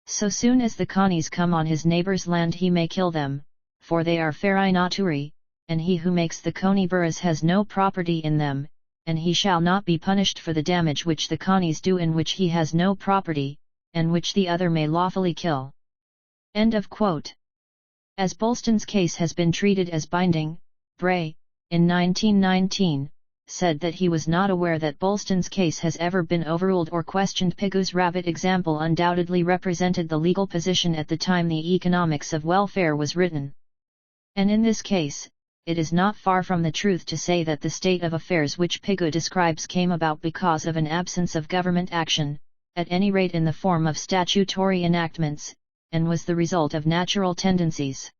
A: "So soon as the conies come on his neighbor's land he may kill them, for they are ferae naturae, and he who makes the coney burrows has no property in them, and he shall not be punished for the damage which the conies do in which he has no property, and which the other may lawfully kill." End of quote. As Bolston's case has been treated as binding, Bray, in 1919, said that he was not aware that Bolston's case has ever been overruled or questioned. Pigou's rabbit example undoubtedly represented the legal position at the time the Economics of Welfare was written. And in this case, it is not far from the truth to say that the state of affairs which Pigou describes came about because of an absence of government action, at any rate in the form of statutory enactments, and was the result of natural tendencies.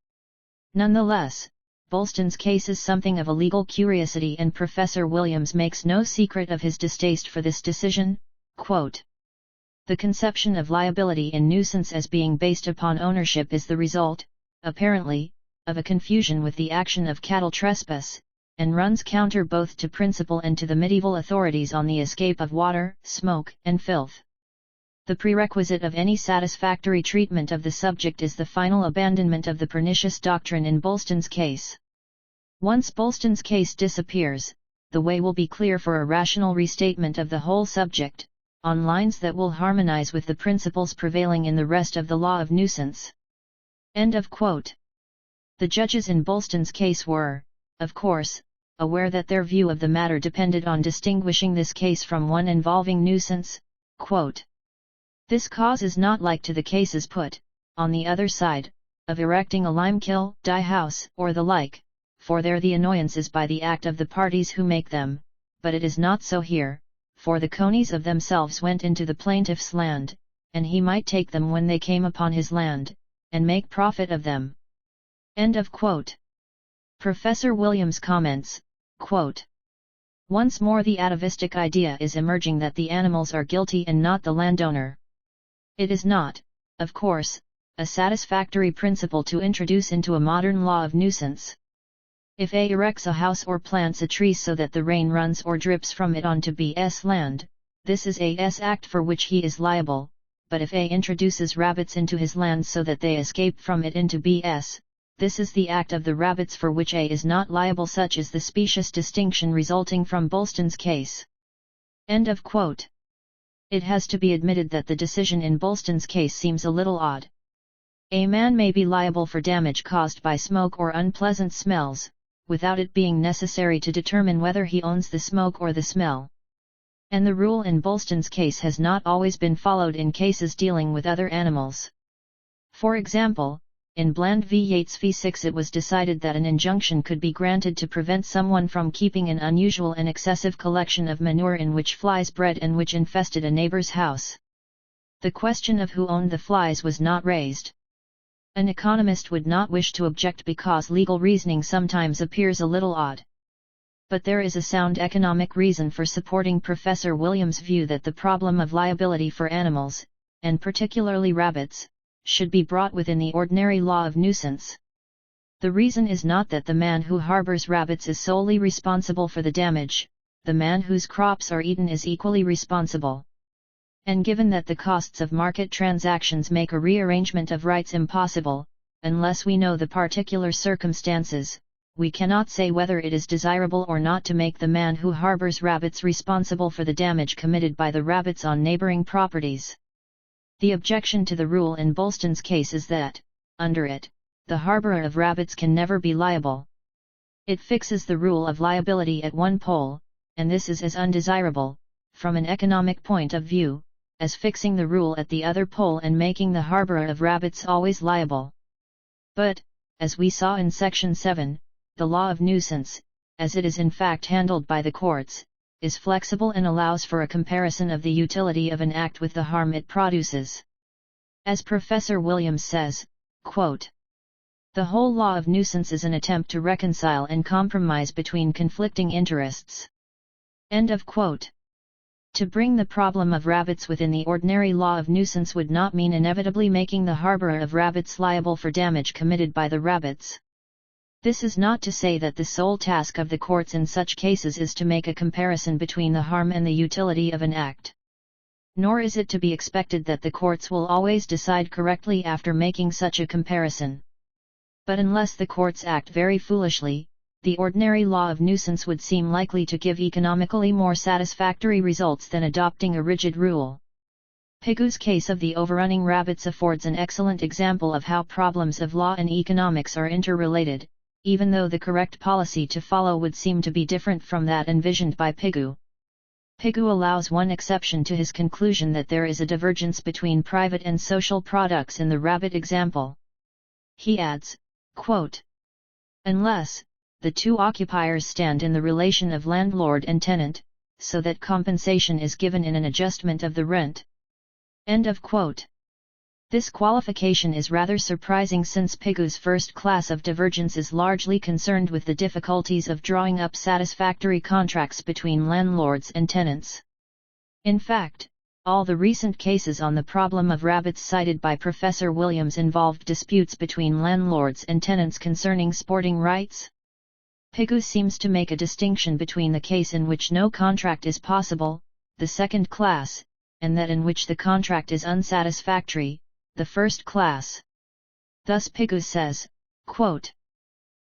A: Nonetheless, Bolston's case is something of a legal curiosity, and Professor Williams makes no secret of his distaste for this decision. Quote, "The conception of liability in nuisance as being based upon ownership is the result, apparently, of a confusion with the action of cattle trespass, and runs counter both to principle and to the medieval authorities on the escape of water, smoke, and filth. The prerequisite of any satisfactory treatment of the subject is the final abandonment of the pernicious doctrine in Bolston's case. Once Bolston's case disappears, the way will be clear for a rational restatement of the whole subject, on lines that will harmonize with the principles prevailing in the rest of the law of nuisance." End of quote. The judges in Bolston's case were, of course, aware that their view of the matter depended on distinguishing this case from one involving nuisance. Quote, "This cause is not like to the cases put, on the other side, of erecting a lime-kiln, dye-house, or the like, for there the annoyance is by the act of the parties who make them, but it is not so here, for the conies of themselves went into the plaintiff's land, and he might take them when they came upon his land, and make profit of them." End of quote. Professor Williams comments, quote, "Once more the atavistic idea is emerging that the animals are guilty and not the landowner. It is not, of course, a satisfactory principle to introduce into a modern law of nuisance. If A erects a house or plants a tree so that the rain runs or drips from it onto B's land, this is A's act for which he is liable, but if A introduces rabbits into his land so that they escape from it into B's, this is the act of the rabbits for which A is not liable." Such is the specious distinction resulting from Bolston's case. End of quote. It has to be admitted that the decision in Bolston's case seems a little odd. A man may be liable for damage caused by smoke or unpleasant smells, without it being necessary to determine whether he owns the smoke or the smell. And the rule in Bolston's case has not always been followed in cases dealing with other animals. For example, in Bland v. Yates v. 6 it was decided that an injunction could be granted to prevent someone from keeping an unusual and excessive collection of manure in which flies bred and which infested a neighbor's house. The question of who owned the flies was not raised. An economist would not wish to object because legal reasoning sometimes appears a little odd. But there is a sound economic reason for supporting Professor Williams' view that the problem of liability for animals, and particularly rabbits, should be brought within the ordinary law of nuisance. The reason is not that the man who harbors rabbits is solely responsible for the damage, the man whose crops are eaten is equally responsible. And given that the costs of market transactions make a rearrangement of rights impossible, unless we know the particular circumstances, we cannot say whether it is desirable or not to make the man who harbors rabbits responsible for the damage committed by the rabbits on neighboring properties. The objection to the rule in Bolston's case is that, under it, the harborer of rabbits can never be liable. It fixes the rule of liability at one pole, and this is as undesirable, from an economic point of view, as fixing the rule at the other pole and making the harborer of rabbits always liable. But, as we saw in Section 7, the law of nuisance, as it is in fact handled by the courts, is flexible and allows for a comparison of the utility of an act with the harm it produces. As Professor Williams says, quote, "The whole law of nuisance is an attempt to reconcile and compromise between conflicting interests." End of quote. To bring the problem of rabbits within the ordinary law of nuisance would not mean inevitably making the harborer of rabbits liable for damage committed by the rabbits. This is not to say that the sole task of the courts in such cases is to make a comparison between the harm and the utility of an act. Nor is it to be expected that the courts will always decide correctly after making such a comparison. But unless the courts act very foolishly, the ordinary law of nuisance would seem likely to give economically more satisfactory results than adopting a rigid rule. Pigou's case of the overrunning rabbits affords an excellent example of how problems of law and economics are interrelated, even though the correct policy to follow would seem to be different from that envisioned by Pigou. Pigou allows one exception to his conclusion that there is a divergence between private and social products in the rabbit example. He adds, quote, "Unless the two occupiers stand in the relation of landlord and tenant, so that compensation is given in an adjustment of the rent." End of quote. This qualification is rather surprising since Pigou's first class of divergence is largely concerned with the difficulties of drawing up satisfactory contracts between landlords and tenants. In fact, all the recent cases on the problem of rabbits cited by Professor Williams involved disputes between landlords and tenants concerning sporting rights. Pigou seems to make a distinction between the case in which no contract is possible, the second class, and that in which the contract is unsatisfactory, the first class. Thus Pigou says, quote,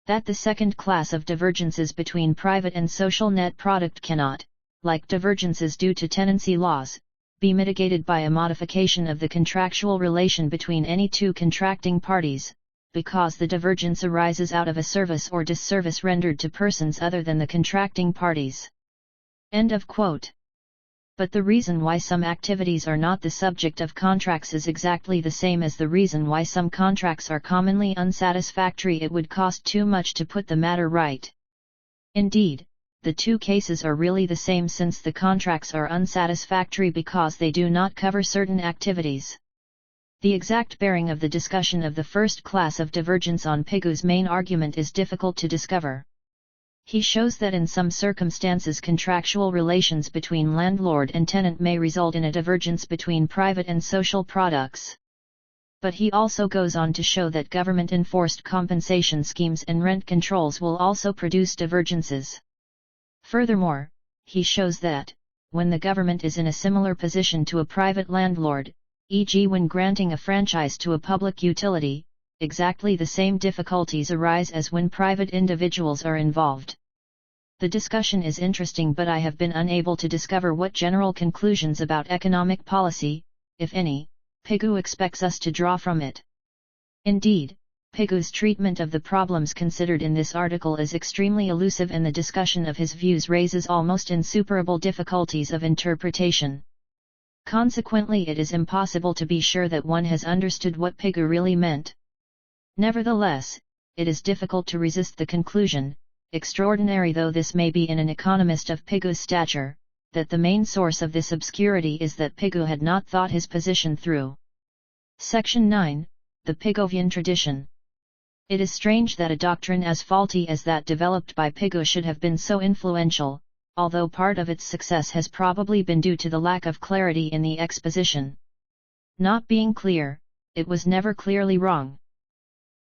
A: that the second class of divergences between private and social net product cannot, like divergences due to tenancy laws, be mitigated by a modification of the contractual relation between any two contracting parties, because the divergence arises out of a service or disservice rendered to persons other than the contracting parties. End of quote. But the reason why some activities are not the subject of contracts is exactly the same as the reason why some contracts are commonly unsatisfactory. It would cost too much to put the matter right. Indeed, the two cases are really the same since the contracts are unsatisfactory because they do not cover certain activities. The exact bearing of the discussion of the first class of divergence on Pigou's main argument is difficult to discover. He shows that in some circumstances contractual relations between landlord and tenant may result in a divergence between private and social products. But he also goes on to show that government-enforced compensation schemes and rent controls will also produce divergences. Furthermore, he shows that, when the government is in a similar position to a private landlord, e.g. when granting a franchise to a public utility, exactly the same difficulties arise as when private individuals are involved. The discussion is interesting, but I have been unable to discover what general conclusions about economic policy, if any, Pigou expects us to draw from it. Indeed, Pigou's treatment of the problems considered in this article is extremely elusive, and the discussion of his views raises almost insuperable difficulties of interpretation. Consequently, it is impossible to be sure that one has understood what Pigou really meant. Nevertheless, it is difficult to resist the conclusion, extraordinary though this may be in an economist of Pigou's stature, that the main source of this obscurity is that Pigou had not thought his position through. Section 9, the Pigouvian tradition. It is strange that a doctrine as faulty as that developed by Pigou should have been so influential, although part of its success has probably been due to the lack of clarity in the exposition. Not being clear, it was never clearly wrong.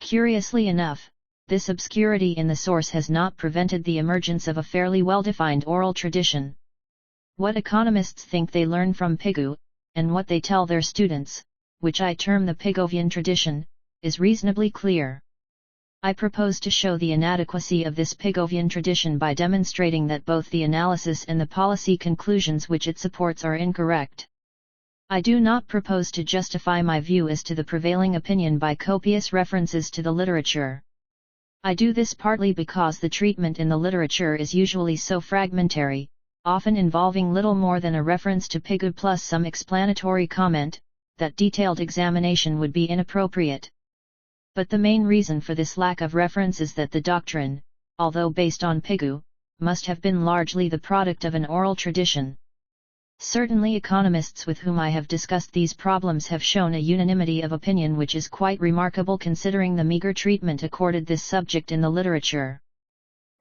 A: Curiously enough, this obscurity in the source has not prevented the emergence of a fairly well-defined oral tradition. What economists think they learn from Pigou, and what they tell their students, which I term the Pigouvian tradition, is reasonably clear. I propose to show the inadequacy of this Pigouvian tradition by demonstrating that both the analysis and the policy conclusions which it supports are incorrect. I do not propose to justify my view as to the prevailing opinion by copious references to the literature. I do this partly because the treatment in the literature is usually so fragmentary, often involving little more than a reference to Pigou plus some explanatory comment, that detailed examination would be inappropriate. But the main reason for this lack of reference is that the doctrine, although based on Pigou, must have been largely the product of an oral tradition. Certainly economists with whom I have discussed these problems have shown a unanimity of opinion which is quite remarkable considering the meager treatment accorded this subject in the literature.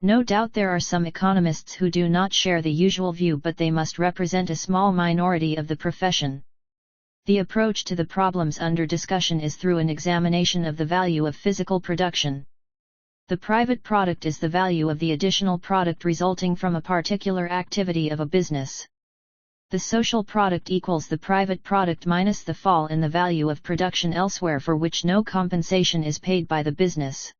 A: No doubt there are some economists who do not share the usual view, but they must represent a small minority of the profession. The approach to the problems under discussion is through an examination of the value of physical production. The private product is the value of the additional product resulting from a particular activity of a business. The social product equals the private product minus the fall in the value of production elsewhere for which no compensation is paid by the business.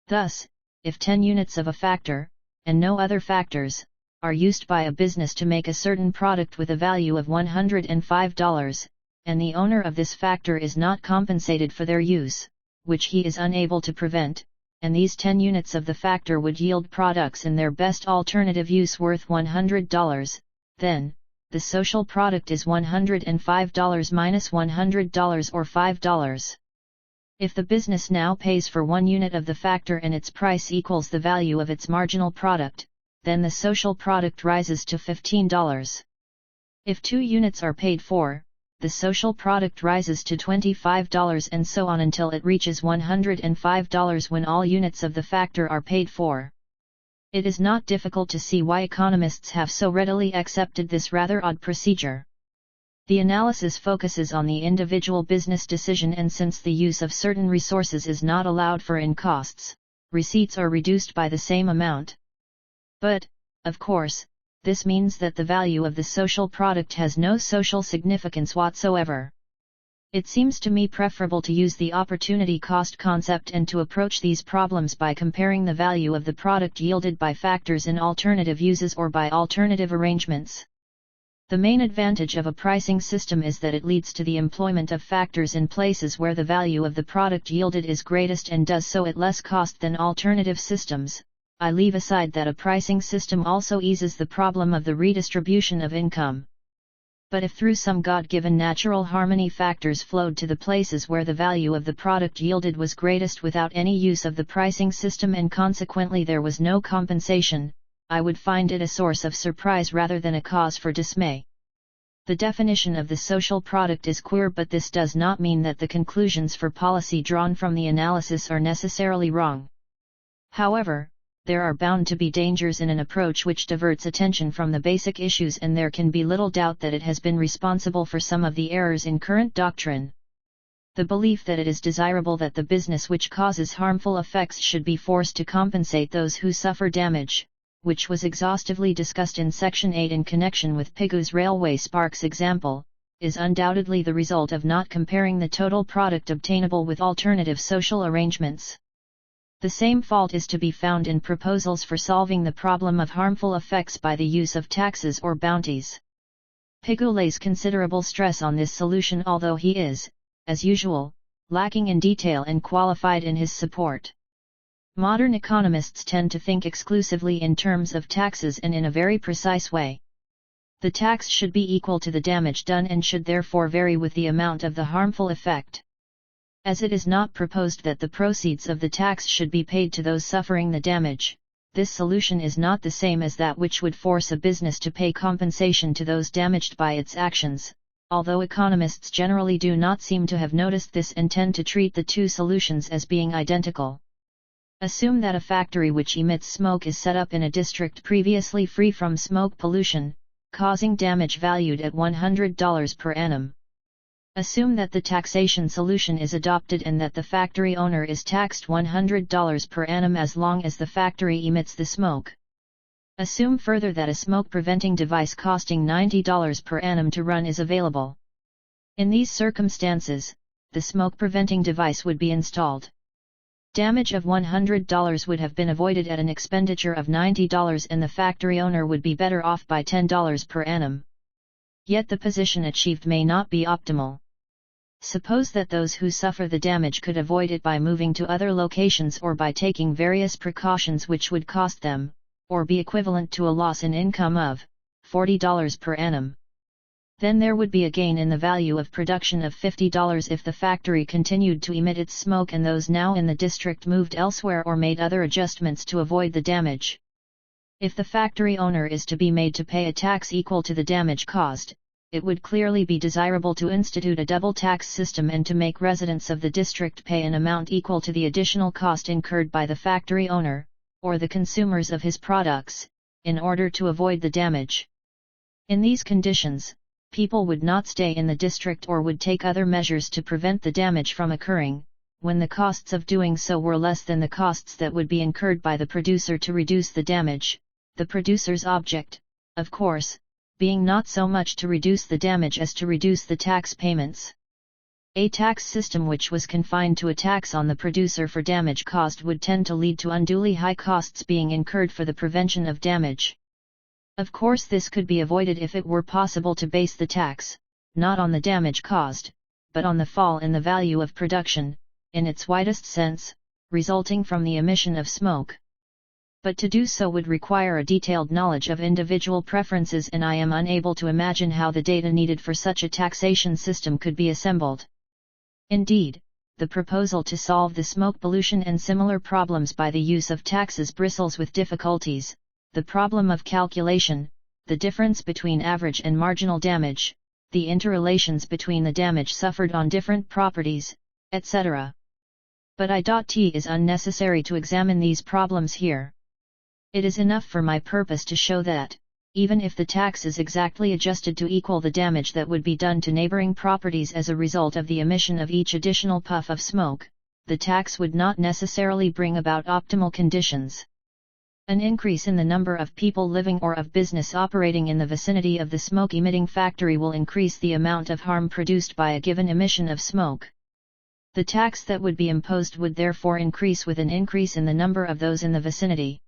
A: Thus, if 10 units of a factor, and no other factors, are used by a business to make a certain product with a value of $105, and the owner of this factor is not compensated for their use, which he is unable to prevent, and these 10 units of the factor would yield products in their best alternative use worth $100, then, the social product is $105 minus $100 or $5. If the business now pays for 1 unit of the factor and its price equals the value of its marginal product, then the social product rises to $15. If 2 units are paid for, the social product rises to $25 and so on until it reaches $105 when all units of the factor are paid for. It is not difficult to see why economists have so readily accepted this rather odd procedure. The analysis focuses on the individual business decision, and since the use of certain resources is not allowed for in costs, receipts are reduced by the same amount. But, of course, this means that the value of the social product has no social significance whatsoever. It seems to me preferable to use the opportunity cost concept and to approach these problems by comparing the value of the product yielded by factors in alternative uses or by alternative arrangements. The main advantage of a pricing system is that it leads to the employment of factors in places where the value of the product yielded is greatest and does so at less cost than alternative systems. I leave aside that a pricing system also eases the problem of the redistribution of income. But if through some God-given natural harmony factors flowed to the places where the value of the product yielded was greatest without any use of the pricing system and consequently there was no compensation, I would find it a source of surprise rather than a cause for dismay. The definition of the social product is queer, but this does not mean that the conclusions for policy drawn from the analysis are necessarily wrong. However, there are bound to be dangers in an approach which diverts attention from the basic issues, and there can be little doubt that it has been responsible for some of the errors in current doctrine. The belief that it is desirable that the business which causes harmful effects should be forced to compensate those who suffer damage, which was exhaustively discussed in Section 8 in connection with Pigou's railway sparks example, is undoubtedly the result of not comparing the total product obtainable with alternative social arrangements. The same fault is to be found in proposals for solving the problem of harmful effects by the use of taxes or bounties. Pigou lays considerable stress on this solution, although he is, as usual, lacking in detail and qualified in his support. Modern economists tend to think exclusively in terms of taxes and in a very precise way. The tax should be equal to the damage done and should therefore vary with the amount of the harmful effect. As it is not proposed that the proceeds of the tax should be paid to those suffering the damage, this solution is not the same as that which would force a business to pay compensation to those damaged by its actions, although economists generally do not seem to have noticed this and tend to treat the two solutions as being identical. Assume that a factory which emits smoke is set up in a district previously free from smoke pollution, causing damage valued at $100 per annum. Assume that the taxation solution is adopted and that the factory owner is taxed $100 per annum as long as the factory emits the smoke. Assume further that a smoke-preventing device costing $90 per annum to run is available. In these circumstances, the smoke-preventing device would be installed. Damage of $100 would have been avoided at an expenditure of $90 and the factory owner would be better off by $10 per annum. Yet the position achieved may not be optimal. Suppose that those who suffer the damage could avoid it by moving to other locations or by taking various precautions which would cost them, or be equivalent to a loss in income of $40 per annum. Then there would be a gain in the value of production of $50 if the factory continued to emit its smoke and those now in the district moved elsewhere or made other adjustments to avoid the damage. If the factory owner is to be made to pay a tax equal to the damage caused, it would clearly be desirable to institute a double tax system and to make residents of the district pay an amount equal to the additional cost incurred by the factory owner, or the consumers of his products, in order to avoid the damage. In these conditions, people would not stay in the district or would take other measures to prevent the damage from occurring, when the costs of doing so were less than the costs that would be incurred by the producer to reduce the damage, the producer's object, of course, being not so much to reduce the damage as to reduce the tax payments. A tax system which was confined to a tax on the producer for damage caused would tend to lead to unduly high costs being incurred for the prevention of damage. Of course, this could be avoided if it were possible to base the tax, not on the damage caused, but on the fall in the value of production, in its widest sense, resulting from the emission of smoke. But to do so would require a detailed knowledge of individual preferences, and I am unable to imagine how the data needed for such a taxation system could be assembled. Indeed, the proposal to solve the smoke pollution and similar problems by the use of taxes bristles with difficulties: the problem of calculation, the difference between average and marginal damage, the interrelations between the damage suffered on different properties, etc. But it is unnecessary to examine these problems here. It is enough for my purpose to show that, even if the tax is exactly adjusted to equal the damage that would be done to neighboring properties as a result of the emission of each additional puff of smoke, the tax would not necessarily bring about optimal conditions. An increase in the number of people living or of business operating in the vicinity of the smoke-emitting factory will increase the amount of harm produced by a given emission of smoke. The tax that would be imposed would therefore increase with an increase in the number of those in the vicinity.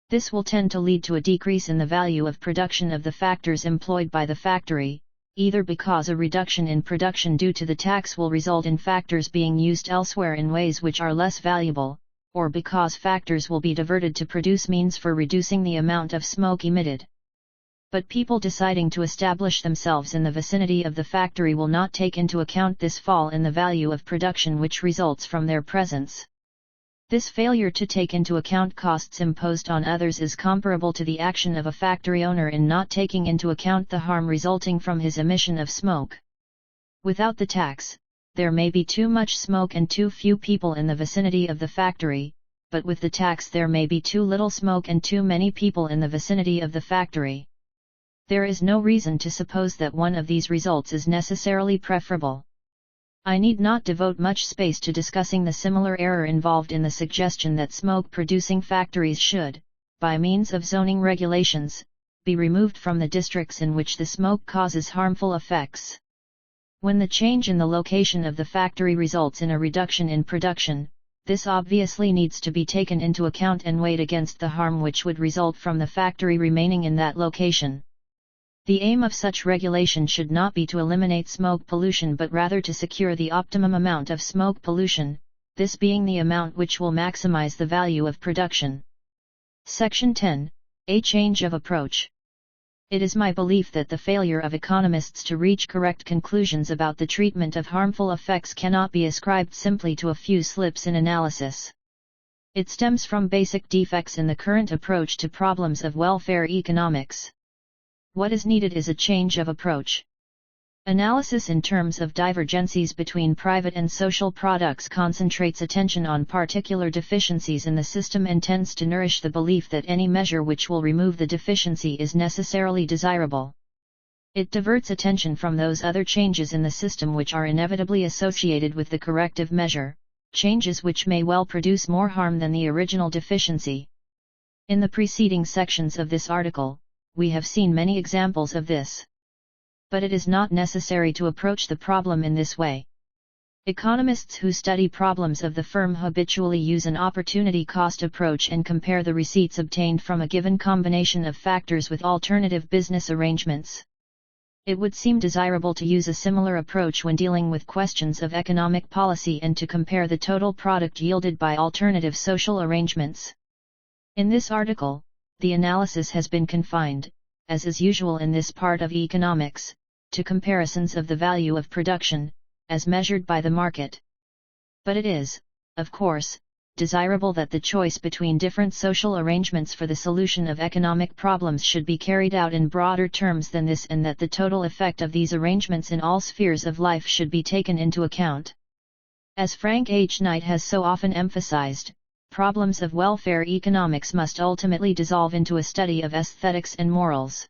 A: This will tend to lead to a decrease in the value of production of the factors employed by the factory, either because a reduction in production due to the tax will result in factors being used elsewhere in ways which are less valuable, or because factors will be diverted to produce means for reducing the amount of smoke emitted. But people deciding to establish themselves in the vicinity of the factory will not take into account this fall in the value of production which results from their presence. This failure to take into account costs imposed on others is comparable to the action of a factory owner in not taking into account the harm resulting from his emission of smoke. Without the tax, there may be too much smoke and too few people in the vicinity of the factory, but with the tax there may be too little smoke and too many people in the vicinity of the factory. There is no reason to suppose that one of these results is necessarily preferable. I need not devote much space to discussing the similar error involved in the suggestion that smoke-producing factories should, by means of zoning regulations, be removed from the districts in which the smoke causes harmful effects. When the change in the location of the factory results in a reduction in production, this obviously needs to be taken into account and weighed against the harm which would result from the factory remaining in that location. The aim of such regulation should not be to eliminate smoke pollution but rather to secure the optimum amount of smoke pollution, this being the amount which will maximize the value of production. Section 10. A change of approach. It is my belief that the failure of economists to reach correct conclusions about the treatment of harmful effects cannot be ascribed simply to a few slips in analysis. It stems from basic defects in the current approach to problems of welfare economics. What is needed is a change of approach. Analysis in terms of divergencies between private and social products concentrates attention on particular deficiencies in the system and tends to nourish the belief that any measure which will remove the deficiency is necessarily desirable. It diverts attention from those other changes in the system which are inevitably associated with the corrective measure, changes which may well produce more harm than the original deficiency. In the preceding sections of this article, we have seen many examples of this. But it is not necessary to approach the problem in this way. Economists who study problems of the firm habitually use an opportunity cost approach and compare the receipts obtained from a given combination of factors with alternative business arrangements. It would seem desirable to use a similar approach when dealing with questions of economic policy and to compare the total product yielded by alternative social arrangements. In this article, the analysis has been confined, as is usual in this part of economics, to comparisons of the value of production, as measured by the market. But it is, of course, desirable that the choice between different social arrangements for the solution of economic problems should be carried out in broader terms than this, and that the total effect of these arrangements in all spheres of life should be taken into account. As Frank H. Knight has so often emphasized, problems of welfare economics must ultimately dissolve into a study of aesthetics and morals.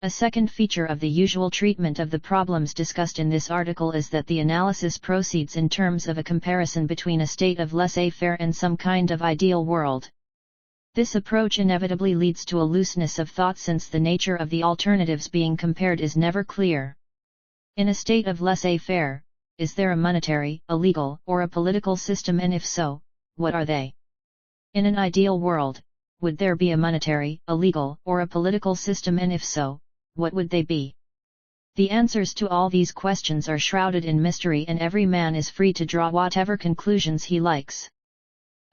A: A second feature of the usual treatment of the problems discussed in this article is that the analysis proceeds in terms of a comparison between a state of laissez-faire and some kind of ideal world. This approach inevitably leads to a looseness of thought, since the nature of the alternatives being compared is never clear. In a state of laissez-faire, is there a monetary, a legal, or a political system, and if so, what are they? In an ideal world, would there be a monetary, a legal, or a political system, and if so, what would they be? The answers to all these questions are shrouded in mystery, and every man is free to draw whatever conclusions he likes.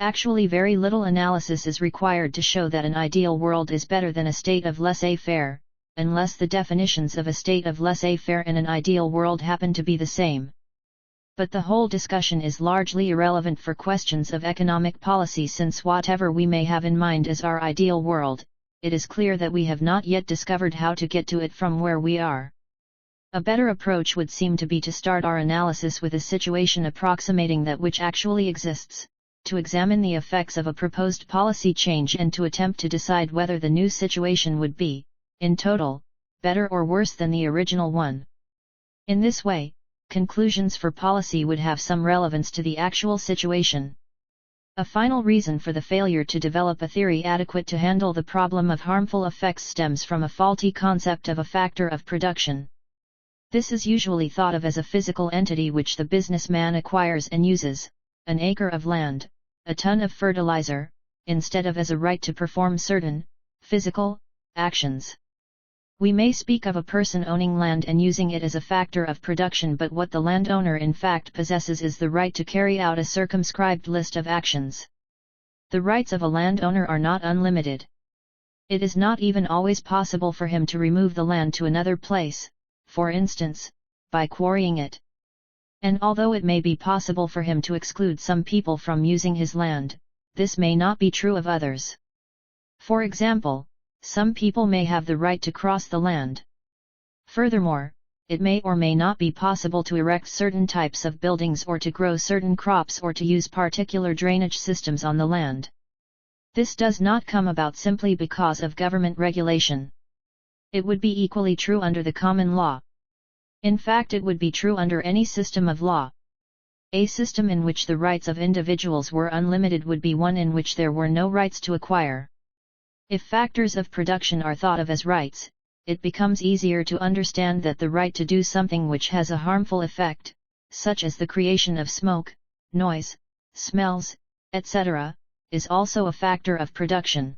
A: Actually, very little analysis is required to show that an ideal world is better than a state of laissez-faire, unless the definitions of a state of laissez-faire and an ideal world happen to be the same. But the whole discussion is largely irrelevant for questions of economic policy, since whatever we may have in mind as our ideal world, it is clear that we have not yet discovered how to get to it from where we are. A better approach would seem to be to start our analysis with a situation approximating that which actually exists, to examine the effects of a proposed policy change and to attempt to decide whether the new situation would be, in total, better or worse than the original one. In this way, conclusions for policy would have some relevance to the actual situation. A final reason for the failure to develop a theory adequate to handle the problem of harmful effects stems from a faulty concept of a factor of production. This is usually thought of as a physical entity which the businessman acquires and uses, an acre of land, a ton of fertilizer, instead of as a right to perform certain, physical, actions. We may speak of a person owning land and using it as a factor of production, but what the landowner in fact possesses is the right to carry out a circumscribed list of actions. The rights of a landowner are not unlimited. It is not even always possible for him to remove the land to another place, for instance, by quarrying it. And although it may be possible for him to exclude some people from using his land, this may not be true of others. For example, some people may have the right to cross the land. Furthermore, it may or may not be possible to erect certain types of buildings or to grow certain crops or to use particular drainage systems on the land. This does not come about simply because of government regulation. It would be equally true under the common law. In fact, it would be true under any system of law. A system in which the rights of individuals were unlimited would be one in which there were no rights to acquire. If factors of production are thought of as rights, it becomes easier to understand that the right to do something which has a harmful effect, such as the creation of smoke, noise, smells, etc., is also a factor of production.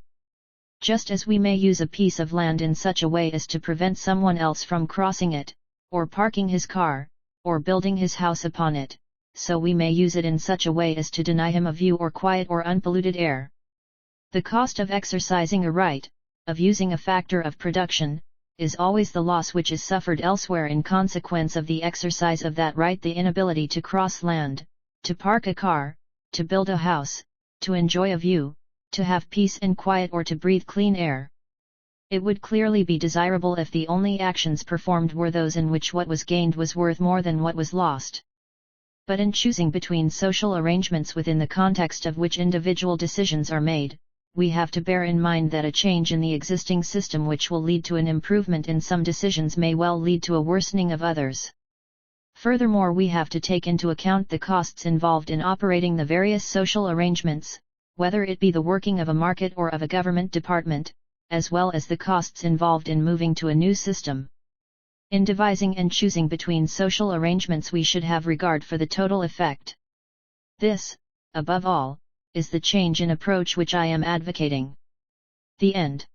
A: Just as we may use a piece of land in such a way as to prevent someone else from crossing it, or parking his car, or building his house upon it, so we may use it in such a way as to deny him a view or quiet or unpolluted air. The cost of exercising a right, of using a factor of production, is always the loss which is suffered elsewhere in consequence of the exercise of that right, the inability to cross land, to park a car, to build a house, to enjoy a view, to have peace and quiet or to breathe clean air. It would clearly be desirable if the only actions performed were those in which what was gained was worth more than what was lost. But in choosing between social arrangements within the context of which individual decisions are made, we have to bear in mind that a change in the existing system which will lead to an improvement in some decisions may well lead to a worsening of others. Furthermore, we have to take into account the costs involved in operating the various social arrangements, whether it be the working of a market or of a government department, as well as the costs involved in moving to a new system. In devising and choosing between social arrangements, we should have regard for the total effect. This, above all, is the change in approach which I am advocating. The end.